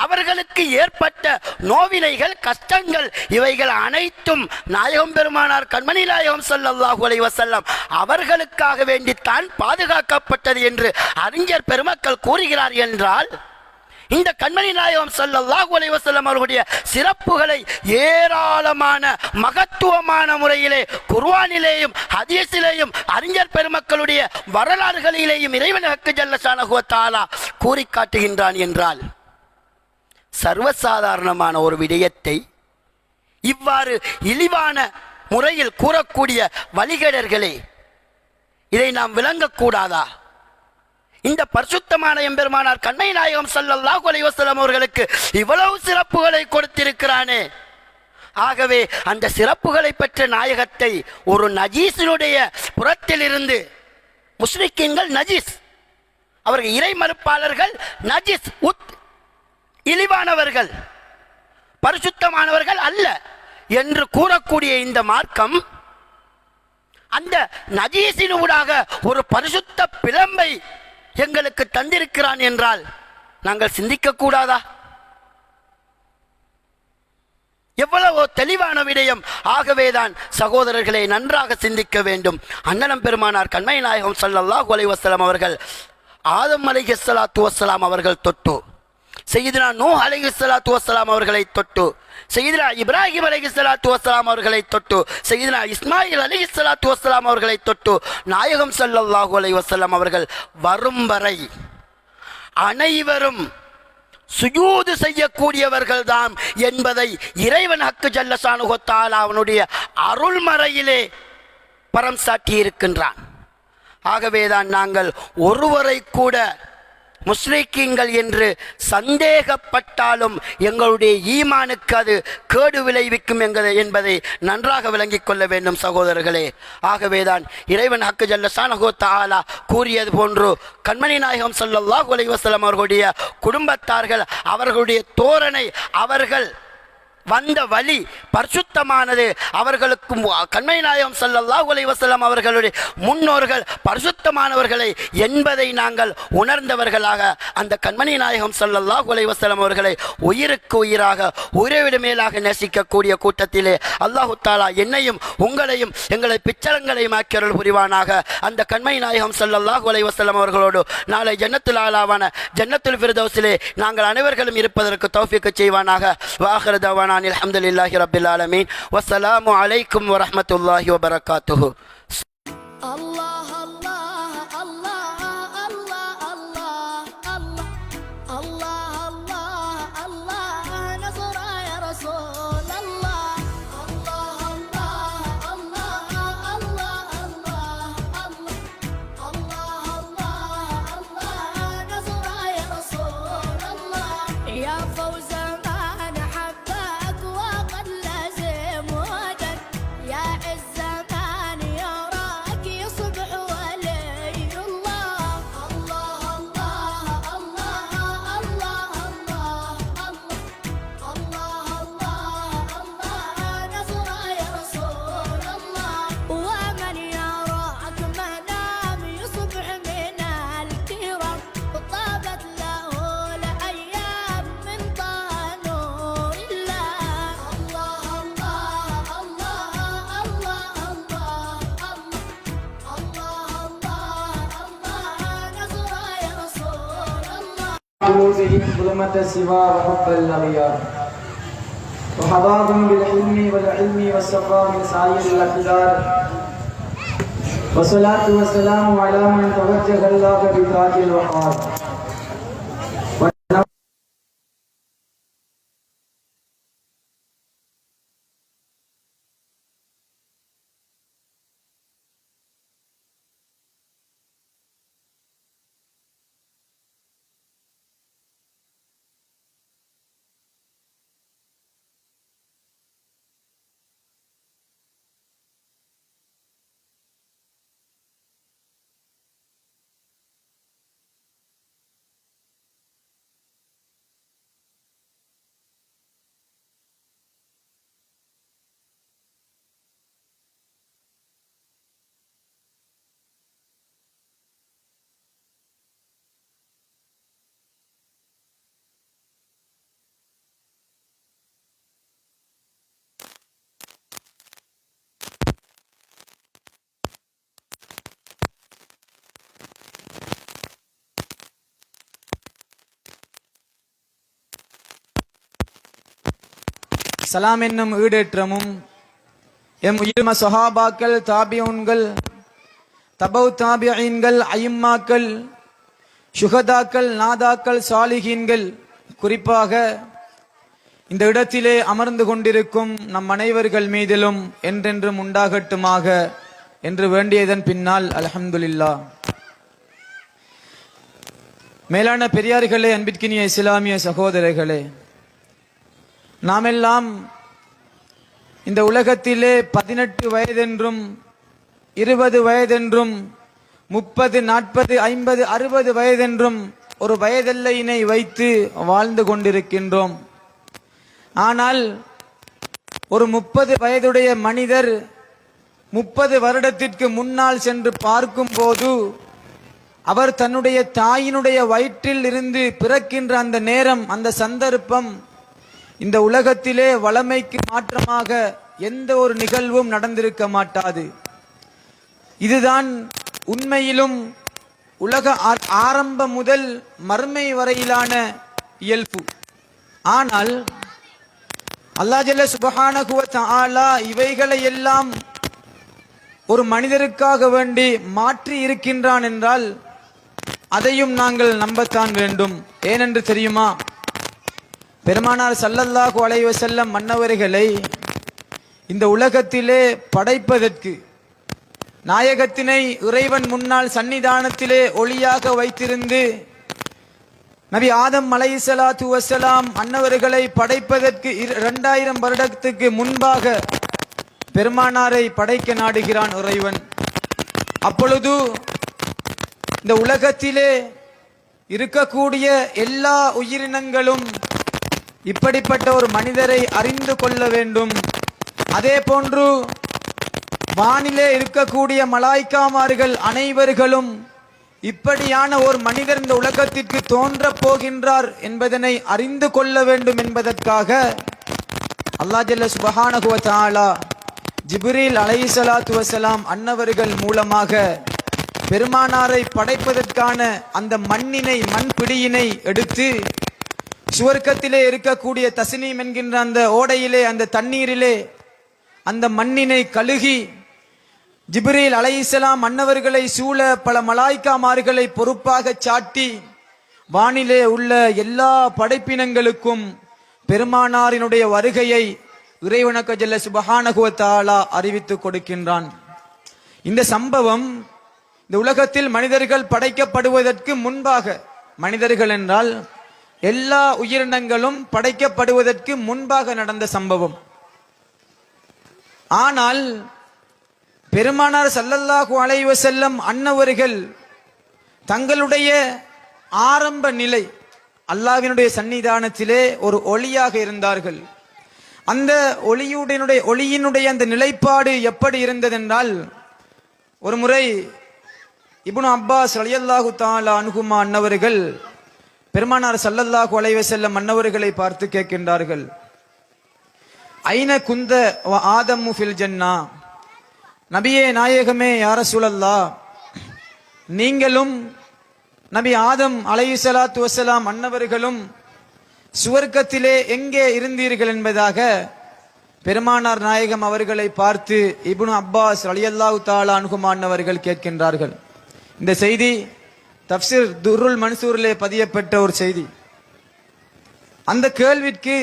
அவர்களுக்கு ஏற்பட்ட நோவினைகள், கஷ்டங்கள், இவைகள் அனைத்தும் நாயகம் பெருமானார் கண்மணி நாயகம் ஸல்லல்லாஹு அலைஹி வஸல்லம் அவர்களுக்காக வேண்டித்தான் பாதுகாக்கப்பட்டது என்று அறிஞர் பெருமக்கள் கூறுகிறார் என்றால், இந்த கண்மணி நாயகம் ஸல்லல்லாஹு அலைஹி வஸல்லம் அவர்களுடைய சிறப்புகளை ஏராளமான மகத்துவமான முறையிலே குர்ஆனிலேயும் ஹதீஸிலேயும் அறிஞர் பெருமக்களுடைய வரலாறுகளிலேயும் இறைவன் ஹக்கு ஜல்ல ஷானஹு வ தஆலா கூறி காட்டுகின்றான் என்றால், சர்வசாதாரணமான ஒரு விடயத்தை இவ்வாறு இழிவான முறையில் கூறக்கூடிய வழிகேடர்களே, இதை நாம் விளங்கக்கூடாதா? இந்த பரிசுத்தமான எம்பெருமானார் கண்மணி நாயகம் ஸல்லல்லாஹு அலைஹி வஸல்லம் அவர்களுக்கு இவ்வளவு சிறப்புகளை கொடுத்திருக்கிறானே. ஆகவே அந்த சிறப்புகளை பெற்ற நாயகத்தை ஒரு நஜீஸினுடைய புறத்திலிருந்து, முஸ்லிக்கீன்கள் நஜீஸ், அவர்கள் இறை மறுப்பாளர்கள் நஜீஸ், இழிவானவர்கள், பரிசுத்தமானவர்கள் அல்ல என்று கூறக்கூடிய இந்த மார்க்கம் அந்த நஜீஸினூடாக ஒரு பரிசுத்த பிளம்பை எங்களுக்கு தந்திருக்கிறான் என்றால் நாங்கள் சிந்திக்க கூடாதா? எவ்வளவோ தெளிவான விடயம். ஆகவேதான் சகோதரர்களை நன்றாக சிந்திக்க வேண்டும். அண்ணலம் பெருமானார் கண்மணி நாயகம் ஸல்லல்லாஹு அலைஹி வஸல்லம் அவர்கள் ஆதம் அலைஹிஸ்ஸலாத்து வஸ்ஸலாம் அவர்கள் தொட்டு, சையதுனா நூஹ் அலைஹிஸ்ஸலாத்து வஸ்ஸலாம் அவர்களை தொட்டு, சையதுனா இப்ராஹிம் அலைஹிஸ்ஸலாத்து வஸ்ஸலாம் அவர்களை தொட்டு, சையதுனா இஸ்மாயில் அலைஹிஸ்ஸலாத்து வஸ்ஸலாம் அவர்களை தொட்டு நாயகம் ஸல்லல்லாஹு அலைஹி வஸல்லம் அவர்கள் வரும் வரை அனைவரும் சுஜூது செய்யக்கூடியவர்கள் தான் என்பதை இறைவன் ஹக்கு ஜல்லஷானுஹு வ தஆலா அவனுடைய அருள்மறையிலே பரம் சாட்டி இருக்கின்றான். ஆகவேதான் நாங்கள் ஒருவரை கூட முஸ்லிக்கீன்கள் என்று சந்தேகப்பட்டாலும் எங்களுடைய ஈமானுக்கு அது கேடு விளைவிக்கும் என்பதை நன்றாக விளங்கிக் கொள்ள வேண்டும் சகோதரர்களே. ஆகவேதான் இறைவன் ஹக்கு ஜல்லஷானுஹு வ தஆலா கூறியது போன்று கண்மணி நாயகம் ஸல்லல்லாஹு அலைஹி வஸல்லம் அவர்களுடைய குடும்பத்தார்கள், அவர்களுடைய தோரணை, அவர்கள் வந்த வழி பரிசுத்தமானது. அவர்களுக்கு கண்மணி நாயகம் ஸல்லல்லாஹு அலைஹி வஸல்லம் அவர்களுடைய முன்னோர்கள் பரிசுத்தமானவர்களை என்பதை நாங்கள் உணர்ந்தவர்களாக அந்த கண்மணி நாயகம் ஸல்லல்லாஹு அலைஹி வஸல்லம் அவர்களை உயிருக்கு உயிராக, உயிரை மேலாக நேசிக்கக்கூடிய கூட்டத்திலே அல்லாஹு தஆலா என்னையும் உங்களையும் எங்களை பிச்சளங்களையும் ஆக்கியருள் புரிவானாக. அந்த கண்மணி நாயகம் ஸல்லல்லாஹு அலைஹி வஸல்லம் அவர்களோடு நாளை ஜன்னத்துல் ஆலாவான ஜன்னத்துல் ஃபிர்தௌஸிலே நாங்கள் அனைவர்களும் இருப்பதற்கு தௌஃபீக் செய்வானாக. வாஹிரு தவானா அல்ஹம்துலில்லாஹி ரப்பில் ஆலமீன். வஸ்ஸலாமு அலைக்கும் வரஹ்மத்துல்லாஹி வபரகாத்துஹு. قلوبهم ظلمة السوى وحب الأغيار وحظاهم بالحلم والعلم والصفاء من سائر الأقدار والصلاة والسلام على من توجه الله بذات الوقار. சலாம் என்னும் ஈடேற்றமும் எம் உயிர்ம சஹாபாக்கள், தாபியூன்கள், தபவு தாபியீன்கள், ஐம்மாக்கள், சுஹதாக்கள், நாதாக்கள், சாலிஹீன்கள், குறிப்பாக இந்த இடத்திலே அமர்ந்து கொண்டிருக்கும் நம் அனைவர்கள் மீதிலும் என்றென்றும் உண்டாகட்டுமாக என்று வேண்டியதன் பின்னால் அல்ஹம்துலில்லாஹ். மேலான பெரியார்களே, அன்பிற்கினிய இஸ்லாமிய சகோதரர்களே, நாமெல்லாம் இந்த உலகத்திலே 18 வயதென்றும் 20 வயதென்றும் 30, 40, 50, 60 வயதென்றும் ஒரு வயதெல்லையினை வைத்து வாழ்ந்து கொண்டிருக்கின்றோம். ஆனால் ஒரு 30 வயதுடைய மனிதர் 30 வருடத்திற்கு முன்னால் சென்று பார்க்கும் போது அவர் தன்னுடைய தாயினுடைய வயிற்றில் இருந்து பிறக்கின்ற அந்த நேரம், அந்த சந்தர்ப்பம், இந்த உலகத்திலே வளமைக்கு மாற்றமாக எந்த ஒரு நிகழ்வும் நடந்திருக்க மாட்டாது. இதுதான் உண்மையிலும் உலக ஆரம்பம் முதல் மறுமை வரையிலான இயல்பு. ஆனால் அல்லாஹ் ஜல்ல சுப்ஹானஹு வ தஆலா இவைகளை எல்லாம் ஒரு மனிதருக்காக வேண்டி மாற்றி இருக்கின்றான் என்றால் அதையும் நாங்கள் நம்பத்தான் வேண்டும். ஏனென்று தெரியுமா? பெருமானார் ஸல்லல்லாஹு அலைஹி வஸல்லம் மன்னவர்களை இந்த உலகத்திலே படைப்பதற்கு, நாயகத்தினை இறைவன் முன்னால் சன்னிதானத்திலே ஒளியாக வைத்திருந்து நபி ஆதம் அலைஹிஸ்ஸலாத்து வஸ்ஸலாம் அன்னவர்களை படைப்பதற்கு 2000 வருடத்துக்கு முன்பாக பெருமானாரை படைக்க நாடுகிறான் இறைவன். அப்பொழுது இந்த உலகத்திலே இருக்கக்கூடிய எல்லா உயிரினங்களும் இப்படிப்பட்ட ஒரு மனிதரை அறிந்து கொள்ள வேண்டும். அதே போன்று வானிலே இருக்கக்கூடிய மலாய்க்காமார்கள் அனைவர்களும் இப்படியான ஒரு மனிதர் இந்த உலகத்திற்கு தோன்றப் போகின்றார் என்பதனை அறிந்து கொள்ள வேண்டும் என்பதற்காக அல்லாஹ் ஜல்ல சுப்ஹானஹு வ தஆலா ஜிப்ரீல் அலைஹிஸ்ஸலாத்து வஸ்ஸலாம் அன்னவர்கள் மூலமாக பெருமானாரை படைப்பதற்கான அந்த மண் பிடியினை எடுத்து சுவர்க்கத்திலே இருக்கக்கூடிய தஸ்னீம் என்கின்ற அந்த ஓடையிலே, அந்த தண்ணீரிலே அந்த மண்ணினை கழுகி ஜிப்ரீல் அலைஹிஸ்ஸலாம் அன்னவர்களை சூழ பல மலாய்க்காமார்களை பொறுப்பாக சாட்டி வானிலே உள்ள எல்லா படைப்பினங்களுக்கும் பெருமானாரினுடைய வருகையை இறைவனுக்கு ஜல்ல சுப்ஹானஹு வ தஆலா அறிவித்துக் கொடுக்கின்றான். இந்த சம்பவம் இந்த உலகத்தில் மனிதர்கள் படைக்கப்படுவதற்கு முன்பாக, மனிதர்கள் என்றால் எல்லா உயிரினங்களும் படைக்கப்படுவதற்கு முன்பாக நடந்த சம்பவம். ஆனால் பெருமானார் ஸல்லல்லாஹு அலைஹி வஸல்லம் அன்னவர்கள் தங்களுடைய ஆரம்ப நிலை அல்லாஹ்வினுடைய சன்னிதானத்திலே ஒரு ஒளியாக இருந்தார்கள். அந்த ஒளியினுடைய அந்த நிலைப்பாடு எப்படி இருந்ததென்றால், ஒரு முறை இப்னு அப்பாஸ் ரலியல்லாஹு தஆலா அன்ஹுமா அன்னவர்கள் பெருமானார் ஸல்லல்லாஹு அலைஹி வஸல்லம் அன்னவர்களை பார்த்து கேட்கின்றார்கள், ஐன குந்த வ ஆதமு ஃபில் ஜன்னா, நபியே நாயகமே யா ரசூலல்லாஹ், நீங்களும் நபி ஆதம் அலைஹிஸ்ஸலாத்து வஸ்ஸலாம் அன்னவர்களும் சுவர்க்கத்திலே எங்கே இருந்தீர்கள் என்பதாக பெருமானார் நாயகம் அவர்களை பார்த்து இப்னு அப்பாஸ் ரலியல்லாஹு தஆலா அன்ஹுமா அன்னவர்கள் கேட்கின்றார்கள். இந்த செய்தி தஃப்சீர் துர்ருல் மன்சூரிலே பதியப்பட்ட ஒரு செய்தி. அந்த கேள்விக்கு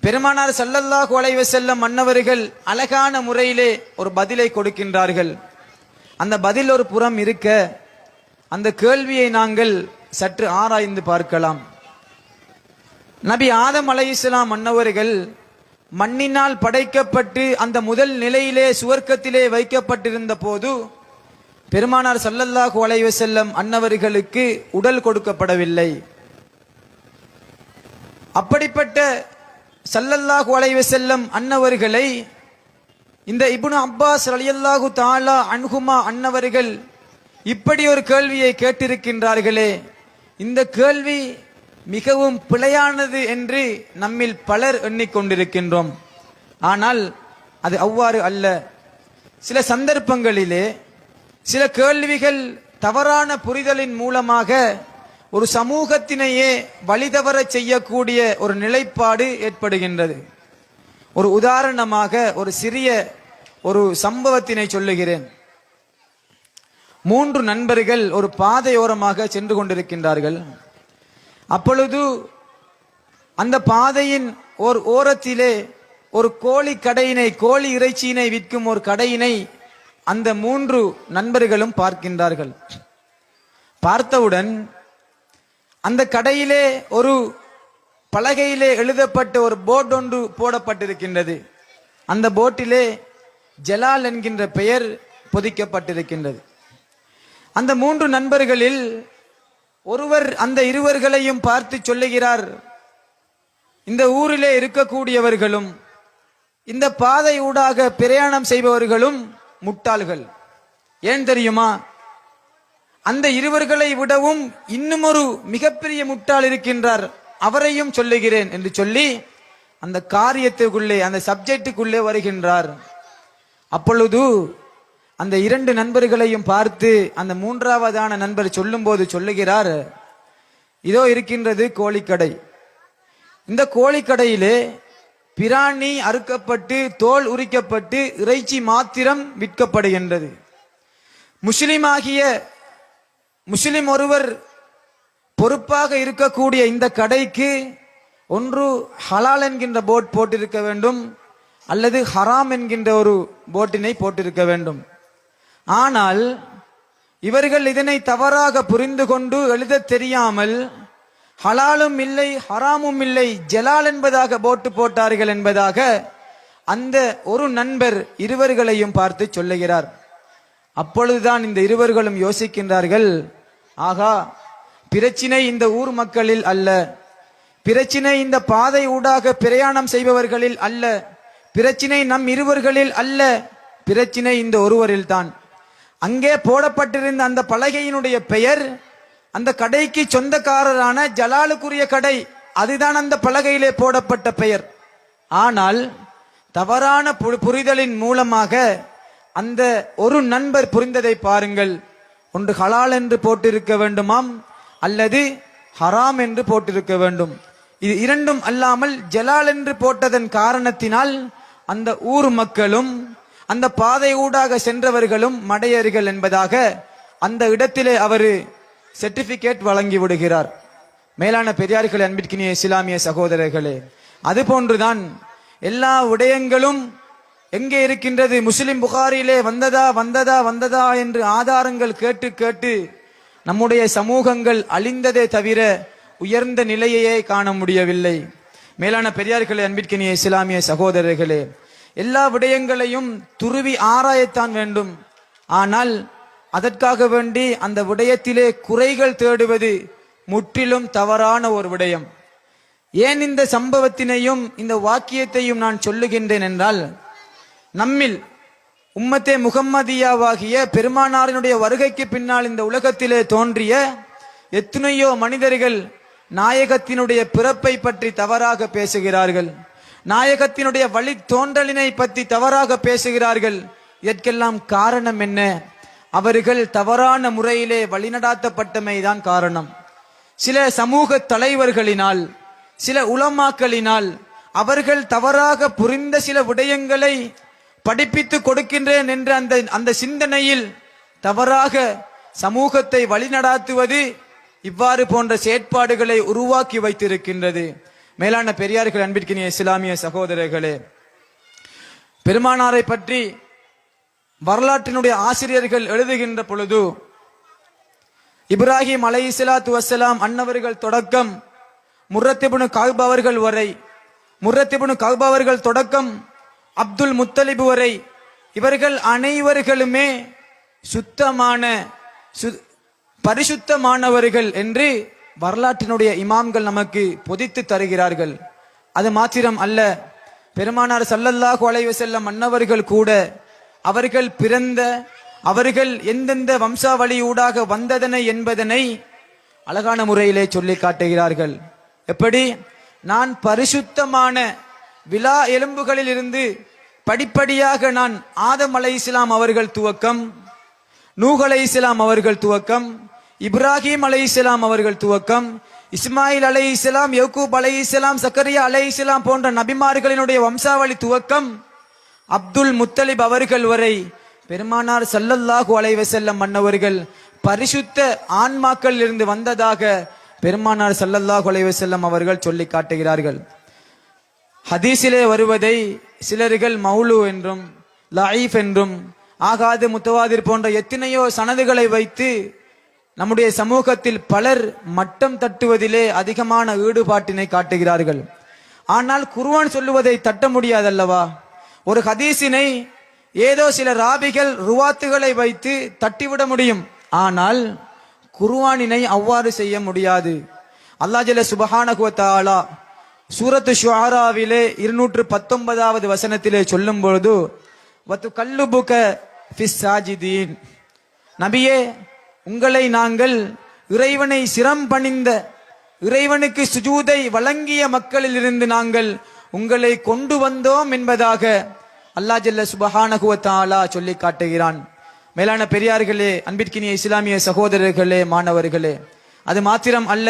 பெருமானார் ஸல்லல்லாஹு அலைஹி வஸல்லம் அன்னவர்கள் அழகான முறையிலே ஒரு பதிலை கொடுக்கின்றார்கள். அந்த பதில் ஒரு புறம் இருக்க, அந்த கேள்வியை நாங்கள் சற்று ஆராய்ந்து பார்க்கலாம். நபி ஆதம் அலைஹிஸ்ஸலாம் அன்னவர்கள் மண்ணினால் படைக்கப்பட்டு அந்த முதல் நிலையிலே சுவர்க்கத்திலே வைக்கப்பட்டிருந்த போது பெருமானார் ஸல்லல்லாஹு அலைஹி வஸல்லம் அன்னவர்களுக்கு உடல் கொடுக்கப்படவில்லை. அப்படிப்பட்ட ஸல்லல்லாஹு அலைஹி வஸல்லம் அன்னவர்களை இந்த இப்னு அப்பாஸ் ரலியல்லாஹு தஆலா அன்ஹுமா அன்னவர்கள் இப்படி ஒரு கேள்வியை கேட்டிருக்கின்றார்களே, இந்த கேள்வி மிகவும் பிழையானது என்று நம்மில் பலர் எண்ணிக்கொண்டிருக்கின்றோம். ஆனால் அது அவ்வாறு அல்ல. சில சந்தர்ப்பங்களிலே சில கேள்விகள் தவறான புரிதலின் மூலமாக ஒரு சமூகத்தினையே வழிதவற செய்யக்கூடிய ஒரு நிலைப்பாடு ஏற்படுகின்றது. ஒரு உதாரணமாக ஒரு சிறிய ஒரு சம்பவத்தினை சொல்லுகிறேன். 3 நண்பர்கள் ஒரு பாதையோரமாக சென்று கொண்டிருக்கின்றார்கள். அப்பொழுது அந்த பாதையின் ஓர் ஓரத்திலே ஒரு கோழி கடையினை, கோழி இறைச்சியினை விற்கும் ஒரு கடையினை அந்த 3 நண்பர்களும் பார்க்கின்றார்கள். பார்த்தவுடன் அந்த கடையிலே ஒரு பலகையிலே எழுதப்பட்ட ஒரு போர்டு ஒன்று போடப்பட்டிருக்கின்றது. அந்த போட்டிலே ஜலால் என்கின்ற பெயர் பொதிக்கப்பட்டிருக்கின்றது. அந்த 3 நண்பர்களில் ஒருவர் அந்த இருவர்களையும் பார்த்து சொல்லுகிறார், இந்த ஊரிலே இருக்கக்கூடியவர்களும் இந்த பாதை ஊடாக பிரயாணம் செய்பவர்களும் முட்டாள்கள். ஏன் தெரியுமா? அந்த இருவர்களை விடவும் இன்னும் ஒரு மிகப்பெரிய முட்டாள் இருக்கின்றார், அவரையும் சொல்லுகிறேன் என்று சொல்லி அந்த காரியத்துக்குள்ளே, அந்த சப்ஜெக்டுக்குள்ளே வருகின்றார். அப்பொழுது அந்த 2 நண்பர்களையும் பார்த்து அந்த 3ஆவதான நண்பர் சொல்லும் போது சொல்லுகிறார், இதோ இருக்கின்றது கோழிக்கடை. இந்த கோழிக்கடையிலே பிராணி அறுக்கப்பட்டு தோல் உரிக்கப்பட்டு இறைச்சி மாத்திரம் விற்கப்படுகின்றது. முஸ்லிம் ஒருவர் பொறுப்பாக இருக்கக்கூடிய இந்த கடைக்கு ஒன்று ஹலால் என்கின்ற போர்ட் போட்டிருக்க வேண்டும், அல்லது ஹராம் என்கின்ற ஒரு போர்ட்டினை போட்டிருக்க வேண்டும். ஆனால் இவர்கள் இதனை தவறாக புரிந்து கொண்டு எழுத தெரியாமல் ஹலாலும் இல்லை ஹராமும் இல்லை ஜலால் என்பதாக போட்டு போட்டார்கள் என்பதாக அந்த ஒரு நண்பர் இருவர்களையும் பார்த்து சொல்லுகிறார். அப்பொழுதுதான் இந்த இருவர்களும் யோசிக்கின்றார்கள், ஆகா, பிரச்சினை இந்த ஊர் மக்களில் அல்ல, பிரச்சினை இந்த பாதை ஊடாக பிரயாணம் செய்பவர்களில் அல்ல, பிரச்சினை நம் இருவர்களில் அல்ல, பிரச்சினை இந்த ஒருவரில் தான். அங்கே போடப்பட்டிருந்த அந்த பலகையினுடைய பெயர் அந்த கடைக்கு சொந்தக்காரரான ஜலாலுக்குரிய கடை, அதுதான் அந்த பலகையிலே போடப்பட்ட பெயர். ஆனால் தவறான புரிதலின் மூலமாக அந்த ஒரு நண்பர் புரிந்ததை பாருங்கள். ஒன்று ஹலால் என்று போட்டிருக்க வேண்டுமாம், அல்லது ஹராம் என்று போட்டிருக்க வேண்டும். இது இரண்டும் அல்லாமல் ஜலால் என்று போட்டதன் காரணத்தினால் அந்த ஊர் மக்களும் அந்த பாதை ஊடாக சென்றவர்களும் மடையர்கள் என்பதாக அந்த இடத்திலே அவர் சர்டிபிகேட் வழங்கி விடுகிறார். மேலான பெரியார்களே, அன்பிற்கினிய இஸ்லாமிய சகோதரர்களே, அதுபோன்றுதான் எல்லா விடயங்களும் எங்கே இருக்கின்றது? முஸ்லிம் புகாரிலே வந்ததா வந்ததா வந்ததா என்று ஆதாரங்கள் கேட்டு கேட்டு நம்முடைய சமூகங்கள் அழிந்ததே தவிர உயர்ந்த நிலையையே காண முடியவில்லை. மேலான பெரியார்களே, அன்பிற்கினிய இஸ்லாமிய சகோதரர்களே, எல்லா விடயங்களையும் துருவி ஆராயத்தான் வேண்டும். ஆனால் அதற்காக வேண்டி அந்த விடயத்திலே குறைகள் தேடுவது முற்றிலும் தவறான ஒரு விடயம். ஏன் இந்த சம்பவத்தினையும் இந்த வாக்கியத்தையும் நான் சொல்லுகின்றேன் என்றால், நம்மில் உம்மத்தே முகம்மதியாவாகிய பெருமானாரினுடைய வருகைக்கு பின்னால் இந்த உலகத்திலே தோன்றிய எத்தனையோ மனிதர்கள் நாயகத்தினுடைய பிறப்பை பற்றி தவறாக பேசுகிறார்கள், நாயகத்தினுடைய வழி தோன்றலினை பற்றி தவறாக பேசுகிறார்கள். இதற்கெல்லாம் காரணம் என்ன? அவர்கள் தவறான முறையிலே வழிநடாத்தப்பட்டமைதான் காரணம். சில சமூக தலைவர்களினால், சில உலமாக்களினால் அவர்கள் தவறாக புரிந்த சில விடயங்களை படிப்பித்து கொடுக்கின்றேன் என்ற அந்த சிந்தனையில் தவறாக சமூகத்தை வழிநடாத்துவது இவ்வாறு போன்ற செயற்பாடுகளை உருவாக்கி வைத்திருக்கின்றது. மேலான பெரியார்கள், அன்பிற்கினிய இஸ்லாமிய சகோதரர்களே, பெருமானாரை பற்றி வரலாற்றினுடைய ஆசிரியர்கள் எழுதுகின்ற பொழுது இப்ராஹிம் அலைஹிஸ்ஸலாத்து வஸ்ஸலாம் அன்னவர்கள் தொடக்கம் முர்ரத்திபுனு கஅப் அவர்கள் வரை, முர்ரத்திபுனு கஅப் அவர்கள் தொடக்கம் அப்துல் முத்தலிப் வரை, இவர்கள் அனைவர்களுமே சுத்தமான பரிசுத்தமானவர்கள் என்று வரலாற்றினுடைய இமாம்கள் நமக்கு பொதித்து தருகிறார்கள். அது மாத்திரம் அல்ல, பெருமானார் ஸல்லல்லாஹு அலைஹி வஸல்லம் அன்னவர்கள் கூட அவர்கள் பிறந்த, அவர்கள் எந்தெந்த வம்சாவளி ஊடாக வந்ததனை என்பதனை அழகான முறையிலே சொல்லி காட்டுகிறார்கள். எப்படி? நான் பரிசுத்தமான விலா எலும்புகளில் இருந்து படிப்படியாக நான் ஆதம் அலைஹிஸ்ஸலாம் அவர்கள் துவக்கம், நூஹ் அலைஹிஸ்ஸலாம் அவர்கள் துவக்கம், இப்ராஹிம் அலைஹிஸ்ஸலாம் அவர்கள் துவக்கம், இஸ்மாயில் அலைஹிஸ்ஸலாம், யக்கூப் அலைஹிஸ்ஸலாம், சக்கரியா அலைஹிஸ்ஸலாம் போன்ற நபிமார்களினுடைய வம்சாவளி துவக்கம் அப்துல் முத்தலிப் அவர்கள் வரை பெருமானார் ஸல்லல்லாஹு அலைஹி வஸல்லம் மன்னவர்கள் பரிசுத்த ஆன்மாக்கள் இருந்து வந்ததாக பெருமானார் ஸல்லல்லாஹு அலைஹி வஸல்லம் அவர்கள் சொல்லி காட்டுகிறார்கள். ஹதீஸிலே வருவதை சிலர்கள் மௌலு என்றும் லஈஃப் என்றும் ஆகாது முத்தவாதிர் போன்ற எத்தனையோ சனதுகளை வைத்து நம்முடைய சமூகத்தில் பலர் மட்டம் தட்டுவதிலே அதிகமான ஈடுபாட்டினை காட்டுகிறார்கள். ஆனால் குர்ஆன் சொல்லுவதை தட்ட முடியாதல்லவா? ஒரு ஹதீஸினை ஏதோ சில ராபிகள் ருவாத்துகளை வைத்து தட்டிவிட முடியும், ஆனால் குர்ஆனினை அவ்வாறு செய்ய முடியாது. அல்லாஹ் ஜல்ல சுப்ஹானஹு வ தஆலா சூரத்து ஷுஆராவிலே 219வது வசனத்திலே சொல்லும் பொழுது வத்துகல்லுபுக ஃபிஸ் சாஜிதீன், நபியே உங்களை நாங்கள் இறைவனை சிரம் பணிந்த இறைவனுக்கு சுஜூதை வழங்கிய மக்களில் இருந்து நாங்கள் உங்களை கொண்டு வந்தோம் என்பதாக அல்லாஹ் ஜல்ல சுப்ஹானஹு வ தஆலா சொல்லி காட்டுகிறான். மேலான பெரியார்களே, அன்பிற்கினிய இஸ்லாமிய சகோதரர்களே, மாணவர்களே, அது மாத்திரம் அல்ல,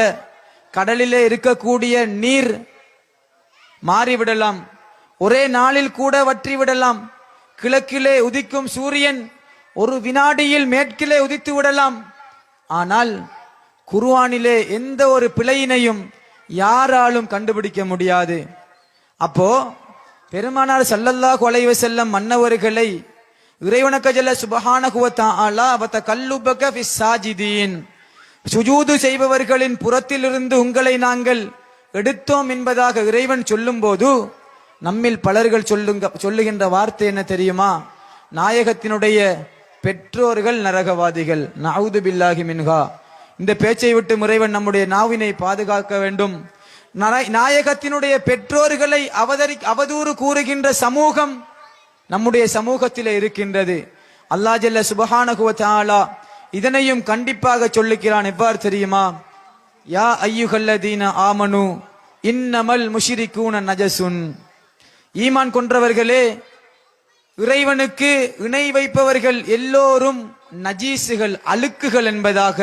கடலிலே இருக்கக்கூடிய நீர் மாறிவிடலாம், ஒரே நாளில் கூட வற்றிவிடலாம். கிழக்கிலே உதிக்கும் சூரியன் ஒரு வினாடியில் மேற்கிலே உதித்து விடலாம். ஆனால் குர்ஆனிலே எந்த ஒரு பிழையினையும் யாராலும் கண்டுபிடிக்க முடியாது. அப்போ பெருமானார் ஸல்லல்லாஹு அலைஹி வஸல்லம் மன்னவர்களை இறைவனுக்கு ஜல்ல சுப்ஹானஹு வ தஆலா வதகல்லுபக ஃபிஸ் சாஜிதீன், சுஜூது செய்பவர்களின் புறத்திலிருந்து உங்களை நாங்கள் எடுத்தோம் என்பதாக இறைவன் சொல்லும் போது நம்மில் பலர்கள் சொல்லுகின்ற வார்த்தை என்ன தெரியுமா? நாயகத்தினுடைய பெற்றோர்கள் நரகவாதிகள், நஅூது பில்லாஹி மின்ஹா. இந்த பேச்சை விட்டு இறைவன் நம்முடைய நாவினை பாதுகாக்க வேண்டும். நாயகத்தினுடைய பெற்றோர்களை அவதூறு கூறுகின்ற சமூகம் நம்முடைய சமூகத்திலே இருக்கின்றது. அல்லாஹ் ஜல்ல சுப்ஹானஹு வ தஆலா இதனையும் கண்டிப்பாக சொல்லுகிறான். எவ்வாறு தெரியுமா? யா அய்யுஹல்லதீன ஆமனு இன்னமல் முஷ்ரிகூன நஜசுன், ஈமான் கொன்றவர்களே, இறைவனுக்கு இணை வைப்பவர்கள் எல்லோரும் நஜீசுகள், அழுக்குகள் என்பதாக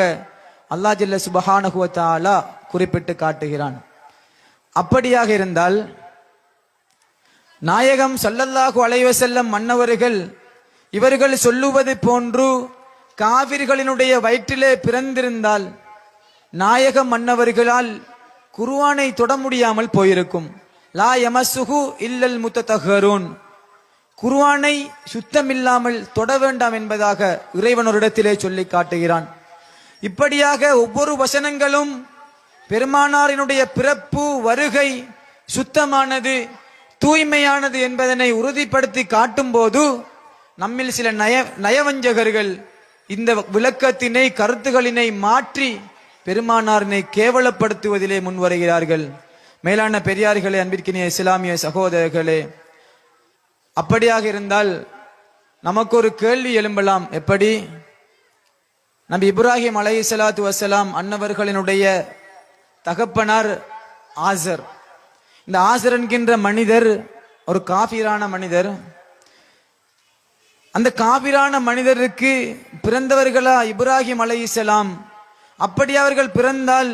அல்லாஹ் ஜல்ல சுப்ஹானஹு வ தஆலா குறிப்பிட்டு காட்டுகிறான். அப்படியாக இருந்தால் நாயகம் ஸல்லல்லாஹு அலைஹி வஸல்லம் மன்னவர்கள் இவர்கள் சொல்லுவது போன்று காவிர்களினுடைய வயிற்றிலே பிறந்திருந்தால் நாயகம் மன்னவர்களால் குர்ஆனை தொட முடியாமல் போயிருக்கும். லா யமஸ்ஸுஹு இல்லல் முத்ததஹ்ஹரூன், குர்ஆனை சுத்தமில்லாமல் தொட வேண்டாம் என்பதாக இறைவன் ஒரு இடத்திலே சொல்லி காட்டுகிறான். இப்படியாக ஒவ்வொரு வசனங்களும் பெருமானாரினுடைய பிறப்பு வருகை சுத்தமானது, தூய்மையானது என்பதனை உறுதிப்படுத்தி காட்டும் போது நம்மில் சில நயவஞ்சகர்கள் இந்த விளக்கத்தினை கருத்துகளினை மாற்றி பெருமானாரினை கேவலப்படுத்துவதிலே முன்வருகிறார்கள். மேலான பெரியார்களே, அன்பிற்கினிய இஸ்லாமிய சகோதரர்களே, அப்படியாக இருந்தால் நமக்கு ஒரு கேள்வி எழும்பலாம். எப்படி? நபி இப்ராஹிம் அலைஹிஸ்ஸலாத்து வஸ்ஸலாம் அன்னவர்களினுடைய தகப்பனார் ஆசர். இந்த ஆசர் என்கின்ற மனிதர் ஒரு காபிரான மனிதர். அந்த காபிரான மனிதருக்கு பிறந்தவர்களா இப்ராஹிம் அலைஹிஸ்ஸலாம்? அப்படி அவர்கள் பிறந்தால்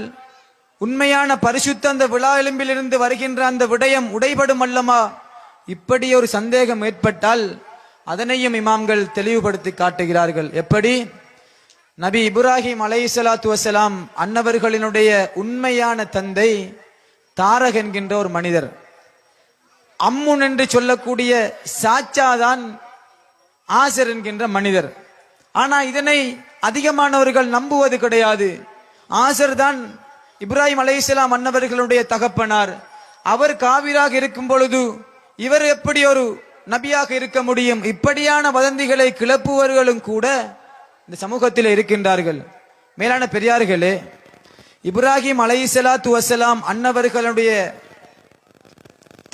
உண்மையான பரிசுத்த அந்த விழா எலும்பிலிருந்து வருகின்ற அந்த விடயம் உடைபடும் அல்லமா? இப்படி ஒரு சந்தேகம் ஏற்பட்டால் அதனையும் இமாம்கள் தெளிவுபடுத்தி காட்டுகிறார்கள். எப்படி? நபி இப்ராஹிம் அலைஹிஸ்ஸலாத்து வஸ்ஸலாம் அன்னவர்களினுடைய உண்மையான தந்தை தாரக் என்கின்ற ஒரு மனிதர். அம்முன் என்று சொல்லக்கூடிய சாச்சாதான் ஆசர் என்கின்ற மனிதர். ஆனா இதனை அதிகமானவர்கள் நம்புவது கிடையாது. ஆசர் தான் இப்ராஹிம் அலைஹிஸ்ஸலாம் அன்னவர்களுடைய தகப்பனார். அவர் காவிராக இருக்கும் பொழுது இவர் எப்படி ஒரு நபியாக இருக்க முடியும்? இப்படியான வதந்திகளை கிளப்புவர்களும் கூட இந்த சமூகத்தில் இருக்கின்றார்கள். மேலான பெரியார்களே, இப்ராஹிம் அலைஹிஸ்ஸலாத்து வஸ்ஸலாம் அன்னவர்களுடைய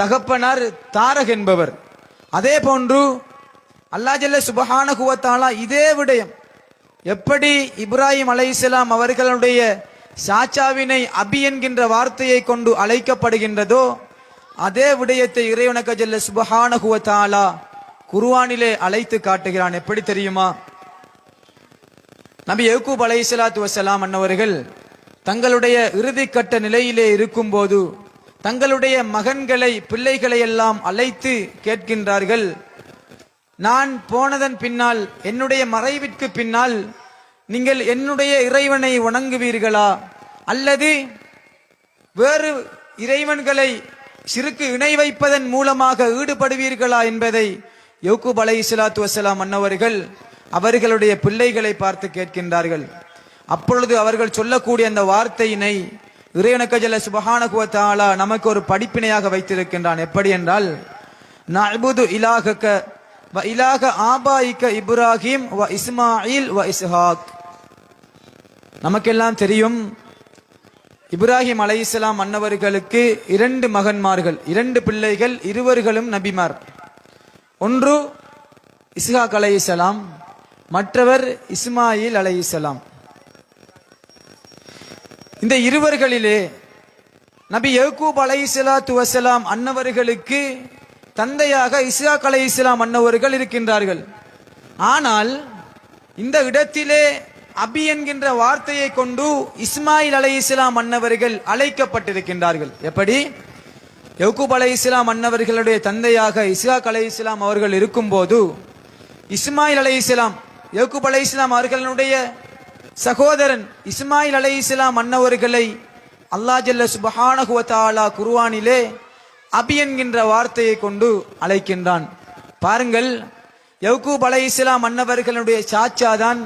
தகப்பனார் தாரக் என்பவர். அதே போன்று அல்லாஹ் ஜல்ல சுப்ஹானஹு வ தஆலா இதே விடயம் எப்படி இப்ராஹிம் அலைஹிஸ்ஸலாம் அவர்களுடைய சாச்சாவினை அபி என்கின்ற வார்த்தையை கொண்டு அழைக்கப்படுகின்றதோ அதே விடயத்தை இறைவனுக்கு ஜல்ல சுப்ஹானஹு வ தஆலா குர்ஆனிலே அழைத்து காட்டுகிறான். எப்படி தெரியுமா? நபி யக்கூப் அலைஹிஸ்ஸலாத்து வஸ்ஸலாம் அன்னவர்கள் தங்களுடைய இறுதிக்கட்ட நிலையிலே இருக்கும்போது தங்களுடைய மகன்களை பிள்ளைகளை எல்லாம் அழைத்து கேட்கின்றார்கள், நான் போனதன் பின்னால் என்னுடைய மறைவிற்கு பின்னால் நீங்கள் என்னுடைய இறைவனை வணங்குவீர்களா அல்லது வேறு இறைவன்களை ஷிர்க்கு இணை வைப்பதன் மூலமாக ஈடுபடுவீர்களா என்பதை யக்கூப் அலைஹிஸ்ஸலாத்து வஸ்ஸலாம் அன்னவர்கள் அவர்களுடைய பிள்ளைகளை பார்த்து கேட்கின்றார்கள். அப்பொழுது அவர்கள் சொல்லக்கூடிய அந்த வார்த்தையினை இறைவனுக்கு ஜல்ல சுப்ஹானஹு வ தஆலா நமக்கு ஒரு படிப்பினையாக வைத்திருக்கின்றான். எப்படி என்றால், நஅ்புது இலாஹக வ இலாஹ ஆபாயிக இப்ராஹிம் வ இஸ்மாயில் வ இஸ்ஹாக். நமக்கெல்லாம் தெரியும், இப்ராஹிம் அலைஹிஸ்ஸலாம் அன்னவர்களுக்கு 2 மகன்மார்கள், 2 பிள்ளைகள், இருவர்களும் நபிமார். ஒன்று இஸ்ஹாக் அலைஹிஸ்ஸலாம், மற்றவர் இஸ்மாயில் அலைஹிஸ்ஸலாம். இந்த இருவர்களிலே நபி யக்கூப் அலைஹிஸ்ஸலாத்து வஸ்ஸலாம் அன்னவர்களுக்கு தந்தையாக இஸ்ஹாக் அலைஹிஸ்ஸலாம் அன்னவர்கள் இருக்கின்றார்கள். ஆனால் இந்த இடத்திலே அபி என்கின்ற வார்த்தையை கொண்டு இஸ்மாயில் அலைஹிஸ்ஸலாம் அன்னவர்கள் அழைக்கப்பட்டிருக்கின்றார்கள். எப்படி? யக்கூப் அலைஹிஸ்ஸலாம் அன்னவர்களுடைய தந்தையாக இஸ்ஹாக் அலைஹிஸ்ஸலாம் அவர்கள் இருக்கும்போது இஸ்மாயில் அலைஹிஸ்ஸலாம், யக்கூப் அலைஹிஸ்ஸலாம் அவர்களுடைய சகோதரன் இஸ்மாயில் அலைஹிஸ்ஸலாம் அன்னவர்களை அல்லாஹ் ஜல்ல சுப்ஹானஹு வ தஆலா குர்ஆனிலே அபி என்கின்ற வார்த்தையை கொண்டு அழைக்கின்றான். பாருங்கள், யக்கூப் அலைஹிஸ்ஸலாம் அன்னவர்களுடைய சாச்சாதான்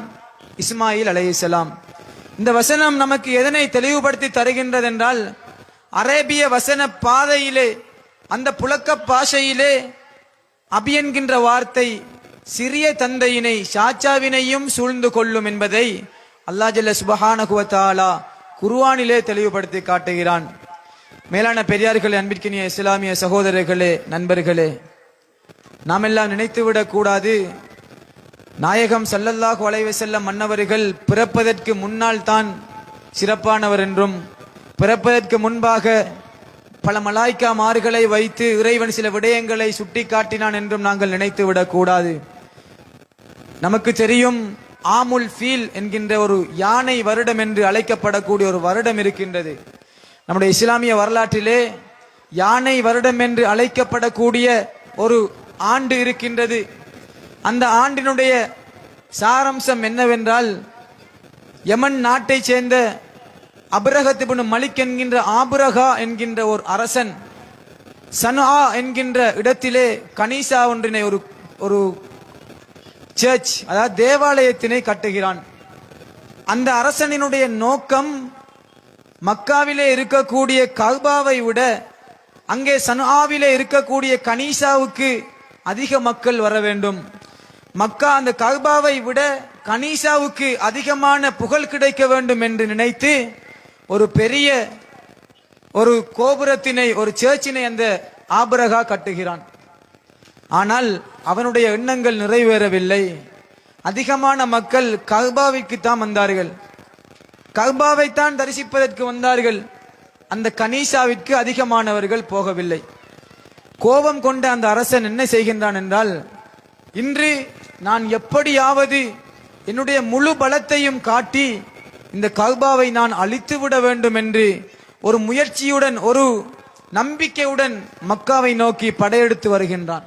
இஸ்மாயில் அலைஹிஸ்ஸலாம். இந்த வசனம் நமக்கு எதனை தெளிவுபடுத்தி தருகின்றது என்றால், அரேபிய வசன பாதையிலே, அந்த புழக்க பாஷையிலே அபி என்கின்ற வார்த்தை சிறிய தந்தையினை, சாச்சாவினையும் சூழ்ந்து கொள்ளும் என்பதை அல்லாஹ் ஜல்ல சுப்ஹானஹு வ தஆலா குர்ஆனிலே தெளிவுபடுத்தி காட்டுகிறான். மேலான பெரியார்களே, அன்பிற்கினிய இஸ்லாமிய சகோதரர்களே, நண்பர்களே, நாம் எல்லாம் நினைத்துவிடக் கூடாது, நாயகம் ஸல்லல்லாஹு அலைஹி வஸல்லம் மன்னவர்கள் பிறப்பதற்கு முன்னால் தான் சிறப்பானவர் என்றும், பிறப்பதற்கு முன்பாக பல மலாய்க்கா மார்களை வைத்து இறைவன் சில விடயங்களை சுட்டி காட்டினான் என்றும் நாங்கள் நினைத்துவிடக் கூடாது. நமக்கு தெரியும், ஆமுல் ஃபீல் என்கின்ற ஒரு யானை வருடம் என்று அழைக்கப்படக்கூடிய ஒரு வருடம் இருக்கின்றது. நம்முடைய இஸ்லாமிய வரலாற்றிலே யானை வருடம் என்று அழைக்கப்படக்கூடிய ஒரு ஆண்டு இருக்கின்றது. அந்த ஆண்டினுடைய சாரம்சம் என்னவென்றால், யமன் நாட்டை சேர்ந்த அப்ரஹத் இப்னு மலிக் என்கின்ற ஆபுரகா என்கின்ற ஒரு அரசன் சன்ஆ என்கின்ற இடத்திலே கனீசா ஒன்றினை, ஒரு சர்ச், அதாவது தேவாலயத்தினை கட்டுகிறான். அந்த அரசனினுடைய நோக்கம் மக்காவிலே இருக்கக்கூடிய கஅபாவை விட அங்கே சன்ஆவிலே இருக்கக்கூடிய கனீசாவுக்கு அதிக மக்கள் வர வேண்டும். மக்கா அந்த கஅபாவை விட கனீசாவுக்கு அதிகமான புகழ் கிடைக்க வேண்டும் என்று நினைத்து ஒரு பெரிய ஒரு கோபுரத்தினை, ஒரு சர்ச்சினை அந்த ஆபிரகா கட்டுகிறான். ஆனால் அவனுடைய எண்ணங்கள் நிறைவேறவில்லை. அதிகமான மக்கள் கஅபாவிற்கு தான் வந்தார்கள், கஅபாவை தான் தரிசிப்பதற்கு வந்தார்கள். அந்த கனீசாவிற்கு அதிகமானவர்கள் போகவில்லை. கோபம் கொண்ட அந்த அரசன் என்ன செய்கின்றான் என்றால், இன்று நான் எப்படியாவது என்னுடைய முழு பலத்தையும் காட்டி இந்த கஅபாவை நான் அழித்து விட வேண்டும் என்று ஒரு முயற்சியுடன், ஒரு நம்பிக்கையுடன் மக்காவை நோக்கி படையெடுத்து வருகின்றான்.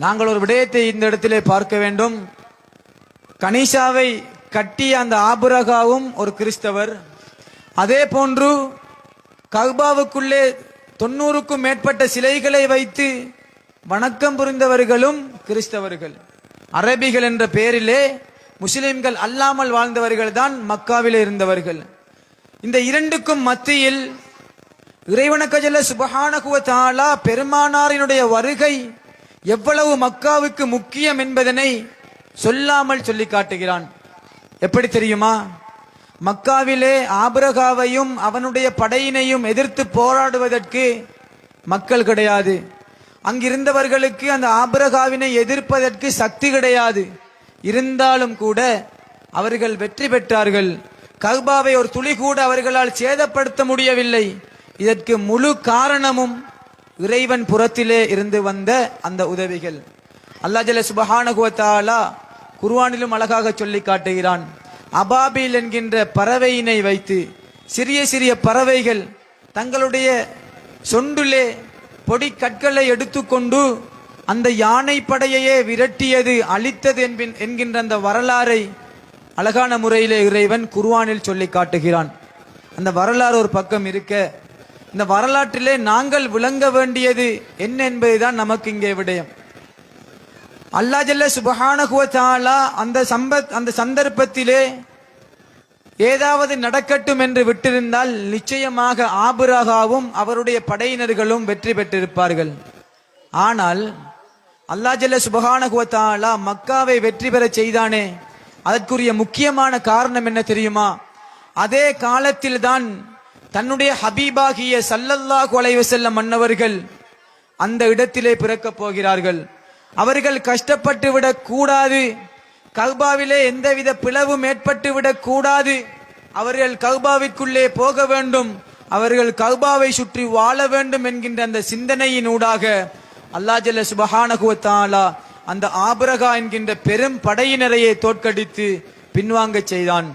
நாங்கள் ஒரு விடயத்தை இந்த இடத்திலே பார்க்க வேண்டும். கனீசாவை கட்டிய அந்த ஆபுரகாவும் ஒரு கிறிஸ்தவர், அதே போன்று கஅபாவுக்குள்ளே 90க்கும் மேற்பட்ட சிலைகளை வைத்து வணக்கம் புரிந்தவர்களும் கிறிஸ்தவர்கள். அரபிகள் என்ற பெயரிலே முஸ்லிம்கள் அல்லாமல் வாழ்ந்தவர்கள் தான் மக்காவிலே இருந்தவர்கள். இந்த இரண்டுக்கும் மத்தியில் இறைவனுக்கு ஜல்ல சுப்ஹானஹு வ தஆலா பெருமானாரினுடைய வருகை எவ்வளவு மக்காவுக்கு முக்கியம் என்பதனை சொல்லாமல் சொல்லி காட்டுகிறான். எப்படி தெரியுமா? மக்காவிலே ஆபிரகாவையும் அவனுடைய படையினையும் எதிர்த்து போராடுவதற்கு மக்கள் கிடையாது. அங்கிருந்தவர்களுக்கு அந்த ஆபிரகாவினை எதிர்ப்பதற்கு சக்தி கிடையாது. இருந்தாலும் கூட அவர்கள் வெற்றி பெற்றார்கள். கஅபாவை ஒரு துளி கூட அவர்களால் சேதப்படுத்த முடியவில்லை. இதற்கு முழு காரணமும் இறைவன் புறத்திலே இருந்து வந்த அந்த உதவிகள். அல்லாஹ் ஜல்ல சுப்ஹானஹு வ தஆலா குர்ஆனிலும் அழகாக சொல்லி காட்டுகிறான். அபாபில் என்கின்ற பறவையினை வைத்து, சிறிய சிறிய பறவைகள் தங்களுடைய சொண்டுலே பொடி கற்களை எடுத்துக்கொண்டு அந்த யானை படையையே விரட்டியது, அழித்தது என்கின்ற அந்த வரலாறை அழகான முறையிலே இறைவன் குர்ஆனில் சொல்லி காட்டுகிறான். அந்த வரலாறு ஒரு பக்கம் இருக்க, இந்த வரலாற்றிலே நாங்கள் விளங்க வேண்டியது என்ன என்பதுதான் நமக்கு இங்கே விடயம். அல்லாஹ் ஜல்ல சுப்ஹானஹு வ தஆலா அந்த சந்தர்ப்பத்திலே ஏதாவது நடக்கட்டும் என்று விட்டிருந்தால் நிச்சயமாக ஆபிரகாவும் அவருடைய படையினர்களும் வெற்றி பெற்றிருப்பார்கள். ஆனால் அல்லாஹ் ஜல்ல சுப்ஹானஹு வ தஆலா மக்காவை வெற்றி பெற செய்தானே, அதற்குரிய முக்கியமான காரணம் என்ன தெரியுமா? அதே காலத்தில் தான் தன்னுடைய ஹபீபாகிய ஸல்லல்லாஹு அலைஹி வஸல்லம் மன்னவர்கள் அந்த இடத்திலே பிறக்கப் போகிறார்கள். அவர்கள் கஷ்டப்பட்டு விடக் கூடாது, கஅபாவிலே எந்தவித பிளவும் ஏற்பட்டு விடக் கூடாது, அவர்கள் கஅபாவிற்குள்ளே போக வேண்டும், அவர்கள் கஅபாவை சுற்றி வாழ வேண்டும் என்கின்ற அந்த சிந்தனையினூடாக அல்லாஹ் ஜல்ல சுப்ஹானஹு வ தஆலா அந்த ஆபிரகா என்கின்ற பெரும் படையினரையே தோற்கடித்து பின்வாங்க செய்தான்.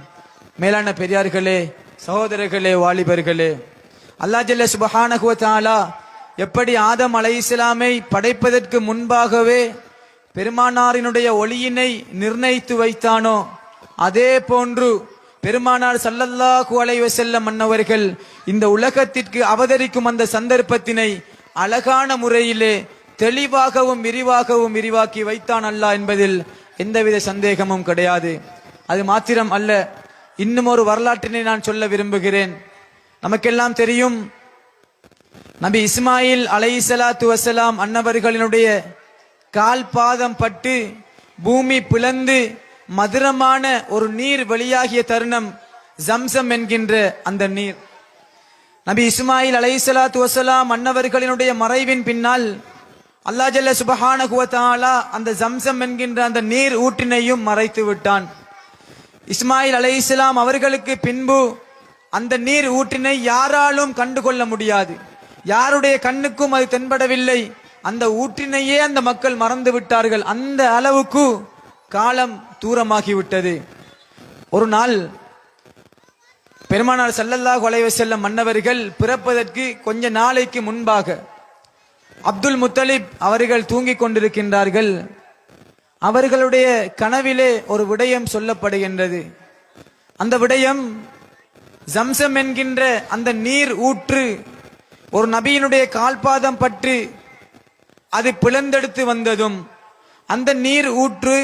மேலான பெரியார்களே, சகோதரர்களே, வாலிபர்களே, அல்லாஹ் ஜல்ல சுப்ஹானஹு வ தஆலா எப்படி ஆதம் அலைஹிஸ்ஸலாமை படைப்பதற்கு முன்பாகவே பெருமானாரினுடைய ஒளியினை நிர்ணயித்து வைத்தானோ, அதே போன்று பெருமானார் ஸல்லல்லாஹு அலைஹி வஸல்லம் மன்னவர்கள் இந்த உலகத்திற்கு அவதரிக்கும் அந்த சந்தர்ப்பத்தினை அழகான முறையிலே தெளிவாகவும் விரிவாக்கி வைத்தான் அல்லாஹ் என்பதில் எந்தவித சந்தேகமும் கிடையாது. அது மாத்திரம் அல்ல, இன்னும் ஒரு வரலாற்றினை நான் சொல்ல விரும்புகிறேன். நமக்கெல்லாம் தெரியும், நபி இஸ்மாயில் அலைஹிஸ்ஸலாத்து வஸ்ஸலாம் அன்னவர்களினுடைய கால் பாதம் பட்டு பூமி பிளந்து மதுரமான ஒரு நீர் வெளியாகிய தருணம் ஜம்சம் என்கின்ற அந்த நீர். நபி இஸ்மாயில் அலைஹிஸ்ஸலாத்து வஸ்ஸலாம் அன்னவர்களினுடைய மறைவின் பின்னால் அல்லாஹ் ஜல்ல சுப்ஹானஹு வ தஆலா அந்த ஜம்சம் என்கின்ற அந்த நீர் ஊற்றினையும் மறைத்து விட்டான். இஸ்மாயில் அலைஹிஸ்ஸலாம் அவர்களுக்கு பின்பு அந்த நீர் ஊற்றினை யாராலும் கண்டுகொள்ள முடியாது, யாருடைய கண்ணுக்கும் அது தென்படவில்லை. அந்த ஊற்றினையே அந்த மக்கள் மறந்து விட்டார்கள். அந்த அளவுக்கு காலம் தூரமாகிவிட்டது. ஒரு நாள் பெருமானார் ஸல்லல்லாஹு அலைஹி வஸல்லம் மன்னவர்கள் பிறப்பதற்கு கொஞ்ச நாளைக்கு முன்பாக அப்துல் முத்தலிப் அவர்கள் தூங்கிக் கொண்டிருக்கின்றார்கள். அவர்களுடைய கனவிலே ஒரு விடயம் சொல்லப்படுகின்றது. அந்த விடயம் ஜம்சம் என்கின்ற அந்த நீர் ஊற்று ஒரு நபியினுடைய கால்பாதம் பற்றி அது பிளந்தெடுத்து வந்ததும், அந்த நீர் ஊற்று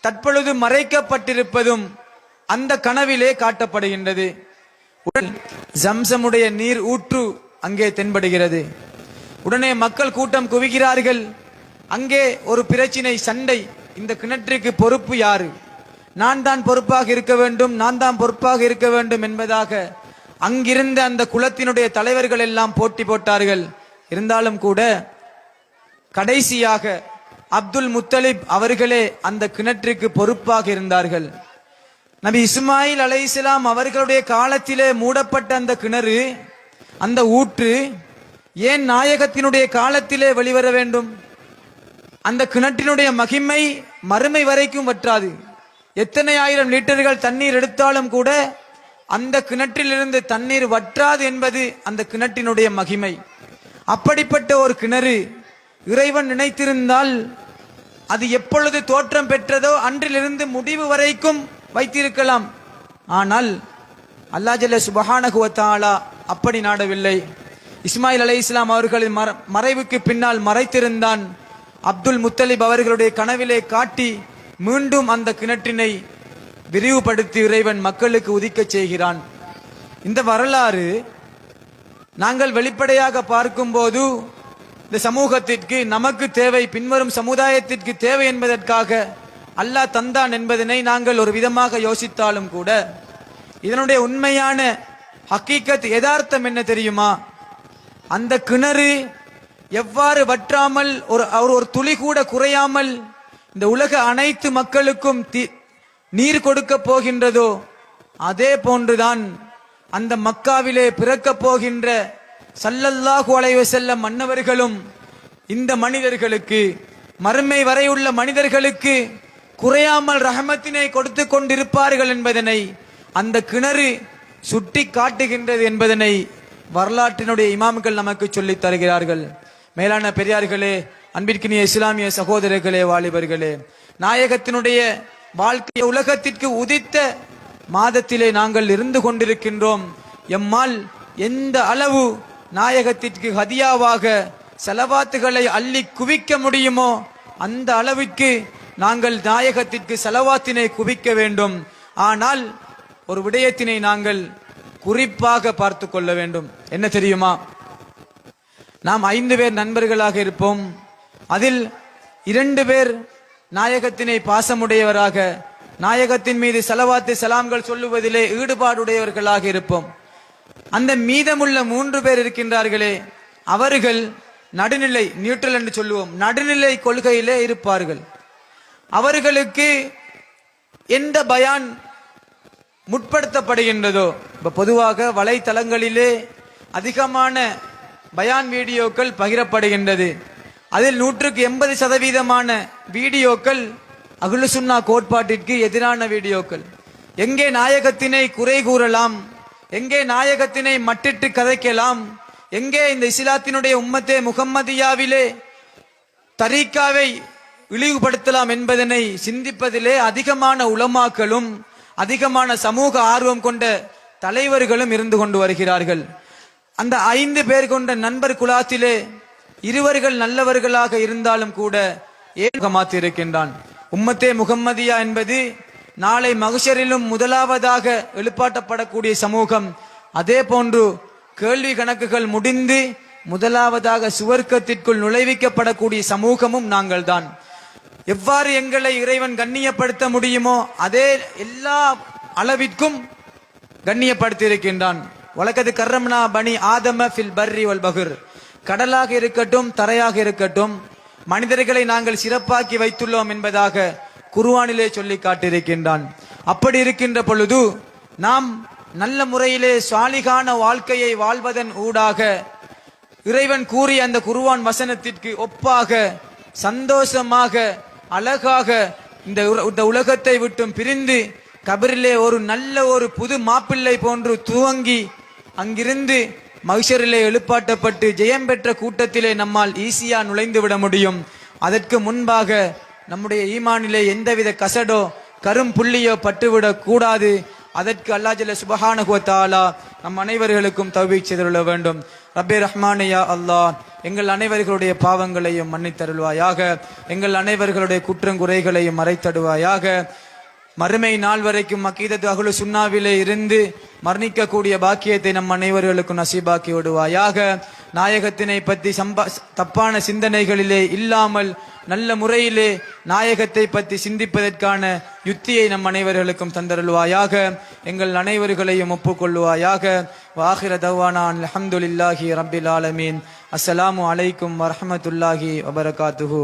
தற்பொழுது மறைக்கப்பட்டிருப்பதும் அந்த கனவிலே காட்டப்படுகின்றது. ஜம்சமுடைய நீர் ஊற்று அங்கே தென்படுகிறது. உடனே மக்கள் கூட்டம் குவிக்கிறார்கள். அங்கே ஒரு பிரச்சினை, சண்டை. இந்த கிணற்றுக்கு பொறுப்பு யாரு? நான் தான் பொறுப்பாக இருக்க வேண்டும், நான் தான் பொறுப்பாக இருக்க வேண்டும் என்பதாக அங்கிருந்த அந்த குலத்தினுடைய தலைவர்கள் எல்லாம் போட்டி போட்டார்கள். இருந்தாலும் கூட கடைசியாக அப்துல் முத்தலிப் அவர்களே அந்த கிணற்றுக்கு பொறுப்பாக இருந்தார்கள். நபி இஸ்மாயில் அலைஹிஸ்ஸலாம் அவர்களுடைய காலத்திலே மூடப்பட்ட அந்த கிணறு, அந்த ஊற்று ஏன் நாயகத்தினுடைய காலத்திலே வெளிவர வேண்டும்? அந்த கிணற்றினுடைய மகிமை மறுமை வரைக்கும் வற்றாது. எத்தனை ஆயிரம் லிட்டர்கள் தண்ணீர் எடுத்தாலும் கூட அந்த கிணற்றிலிருந்து தண்ணீர் வற்றாது என்பது அந்த கிணற்றினுடைய மகிமை. அப்படிப்பட்ட ஒரு கிணறு இறைவன் நினைத்திருந்தால் அது எப்பொழுது தோற்றம் பெற்றதோ அன்றிலிருந்து முடிவு வரைக்கும் வைத்திருக்கலாம். ஆனால் அல்லாஹ் ஜல்ல சுப்ஹானஹு வ தஆலா அப்படி நாடவில்லை. இஸ்மாயில் அலைஹிஸ்ஸலாம் அவர்களின் மறைவுக்கு பின்னால் மறைத்திருந்தான். அப்துல் முத்தலிப் அவர்களுடைய கனவிலே காட்டி மீண்டும் அந்த கிணற்றினை விரிவுபடுத்தி இறைவன் மக்களுக்கு உதிக்கச் செய்கிறான். இந்த வரலாறு நாங்கள் வெளிப்படையாக பார்க்கும்போது இந்த சமூகத்திற்கு நமக்கு தேவை, பின்வரும் சமுதாயத்திற்கு தேவை என்பதற்காக அல்லாஹ் தந்தான் என்பதனை நாங்கள் ஒரு விதமாக யோசித்தாலும் கூட இதனுடைய உண்மையான ஹக்கீகத் யதார்த்தம் என்ன தெரியுமா? அந்த கிணறு எவ்வாறு வற்றாமல் ஒரு துளி கூட குறையாமல் இந்த உலக அனைத்து மக்களுக்கும் நீர் கொடுக்க போகின்றதோ, அதே போன்றுதான் அந்த மக்காவிலே பிறக்க போகின்ற ஸல்லல்லாஹு அலைஹி வஸல்லம் மன்னவர்களும் இந்த மனிதர்களுக்கு, மறுமை வரையுள்ள மனிதர்களுக்கு குறையாமல் ரஹமத்தினை கொடுத்து கொண்டிருப்பார்கள் என்பதனை அந்த கிணறு சுட்டி காட்டுகின்றது என்பதனை வரலாற்றினுடைய இமாம்கள் நமக்கு சொல்லித் தருகிறார்கள். மேலான பெரியார்களே, அன்பிற்கினிய இஸ்லாமிய சகோதரர்களே, வாலிபர்களே, நாயகத்தினுடைய வாழ்க்கை உலகத்திற்கு உதித்த மாதத்திலே நாங்கள் இருந்து கொண்டிருக்கின்றோம். எம்மால் எந்த அளவு நாயகத்திற்கு ஹதியாவாக செலவாத்துகளை அள்ளி குவிக்க முடியுமோ அந்த அளவிற்கு நாங்கள் நாயகத்திற்கு செலவாத்தினை குவிக்க வேண்டும். ஆனால் ஒரு விடயத்தினை நாங்கள் குறிப்பாக பார்த்து கொள்ள வேண்டும். என்ன தெரியுமா? நாம் 5 பேர் நண்பர்களாக இருப்போம். அதில் 2 பேர் நாயகத்தினை பாசமுடையவராக, நாயகத்தின் மீது செலவாத்து சலாம்கள் சொல்லுவதிலே ஈடுபாடுடையவர்களாக இருப்போம். அந்த மீதமுள்ள 3 பேர் இருக்கின்றார்களே, அவர்கள் நடுநிலை, நியூட்ரல் என்று சொல்லுவோம், நடுநிலை கொள்கையிலே இருப்பார்கள். அவர்களுக்கு எந்த பயான் முற்படுத்தப்படுகின்றதோ, இப்ப பொதுவாக வலைத்தளங்களிலே அதிகமான பயான் வீடியோக்கள் பகிரப்படுகின்றது. அதில் 180% வீடியோக்கள் அஹ்லு சுன்னா கோட்பாட்டிற்கு எதிரான வீடியோக்கள். எங்கே நாயகத்தினை குறை கூறலாம், எங்கே நாயகத்தினை மட்டிட்டு கதைக்கலாம், எங்கே இந்த இஸ்லாத்தினுடைய உம்மத்தே முகம்மதியாவிலே தரீக்காவை இழிவுபடுத்தலாம் என்பதனை சிந்திப்பதிலே அதிகமான உலமாக்களும் அதிகமான சமூக ஆர்வம் கொண்ட தலைவர்களும் இருந்து கொண்டு வருகிறார்கள். அந்த 5 பேர் கொண்ட நண்பர் குலாத்திலே 2 நல்லவர்களாக இருந்தாலும் கூட ஏகமாத்திருக்கின்றான். உம்மத்தே முகம்மதியா என்பது நாளை மகஷரிலும் முதலாவதாக எழுப்பாட்டப்படக்கூடிய சமூகம். அதே போன்று கேள்வி கணக்குகள் முடிந்து முதலாவதாக சுவர்க்கத்திற்குள் நுழைவிக்கப்படக்கூடிய சமூகமும் நாங்கள் தான். எவ்வாறு எங்களை இறைவன் கண்ணியப்படுத்த முடியுமோ அதே எல்லா அளவிற்கும் கண்ணியப்படுத்தி இருக்கின்றான். வலக்கது கர்ரம்னா பனி ஆதம ஃபில் பர்ரி வல் பஹர். கடலாக இருக்கட்டும், தரையாக இருக்கட்டும், மனிதர்களை நாங்கள் சிறப்பாக்கி வைத்துள்ளோம் என்பதாக குர்ஆனிலே சொல்லி காட்டியிருக்கின்றான். அப்படி இருக்கின்ற பொழுது நாம் நல்ல முறையிலே சாலிகான வாழ்க்கையை வாழ்வதன் ஊடாக இறைவன் கூறிய அந்த குர்ஆன் வசனத்திற்கு ஒப்பாக சந்தோஷமாக அழகாக இந்த உலகத்தை விட்டும் பிரிந்து கபரிலே ஒரு நல்ல ஒரு புது மாப்பிள்ளை போன்று துவங்கி அங்கிருந்து மஹ்ஷரிலே எழுப்பாட்டப்பட்டு ஜெயம் பெற்ற கூட்டத்திலே நம்மால் ஈஸியா நுழைந்து விட முடியும். அதற்கு முன்பாக நம்முடைய ஈமானிலே எந்தவித கசடோ கரும் புள்ளியோ பட்டுவிடக் கூடாது. அதற்கு அல்லாஹ் ஜல்ல சுப்ஹானஹு வ தஆலா நம் அனைவர்களுக்கும் தௌபீக் செய்தருள வேண்டும். ரப்பே ரஹ்மானே யா அல்லாஹ், எங்கள் அனைவர்களுடைய பாவங்களையும் மன்னித்தருள்வாயாக, எங்கள் அனைவர்களுடைய குற்றங்குறைகளையும் மறைத்தடுவாயாக. மறுமை நாள் வரைக்கும் அக்கீதத்து அஹ்லு சுன்னாவிலே இருந்து மரணிக்கக்கூடிய பாக்கியத்தை நம் அனைவர்களுக்கும் நசீபாக்கி விடுவாயாக. நாயகத்தினை பற்றி தப்பான சிந்தனைகளிலே இல்லாமல் நல்ல முறையிலே நாயகத்தை பற்றி சிந்திப்பதற்கான யுத்தியை நம் அனைவர்களுக்கும் தந்தருள்வாயாக. எங்கள் அனைவர்களையும் ஒப்புக்கொள்வாயாக. வாஹிர தவானா அல்ஹம்துலில்லாஹி ரப்பில் ஆலமீன். அஸ்ஸலாமு அலைக்கும் வரஹ்மத்துல்லாஹி வபரகாத்துஹு.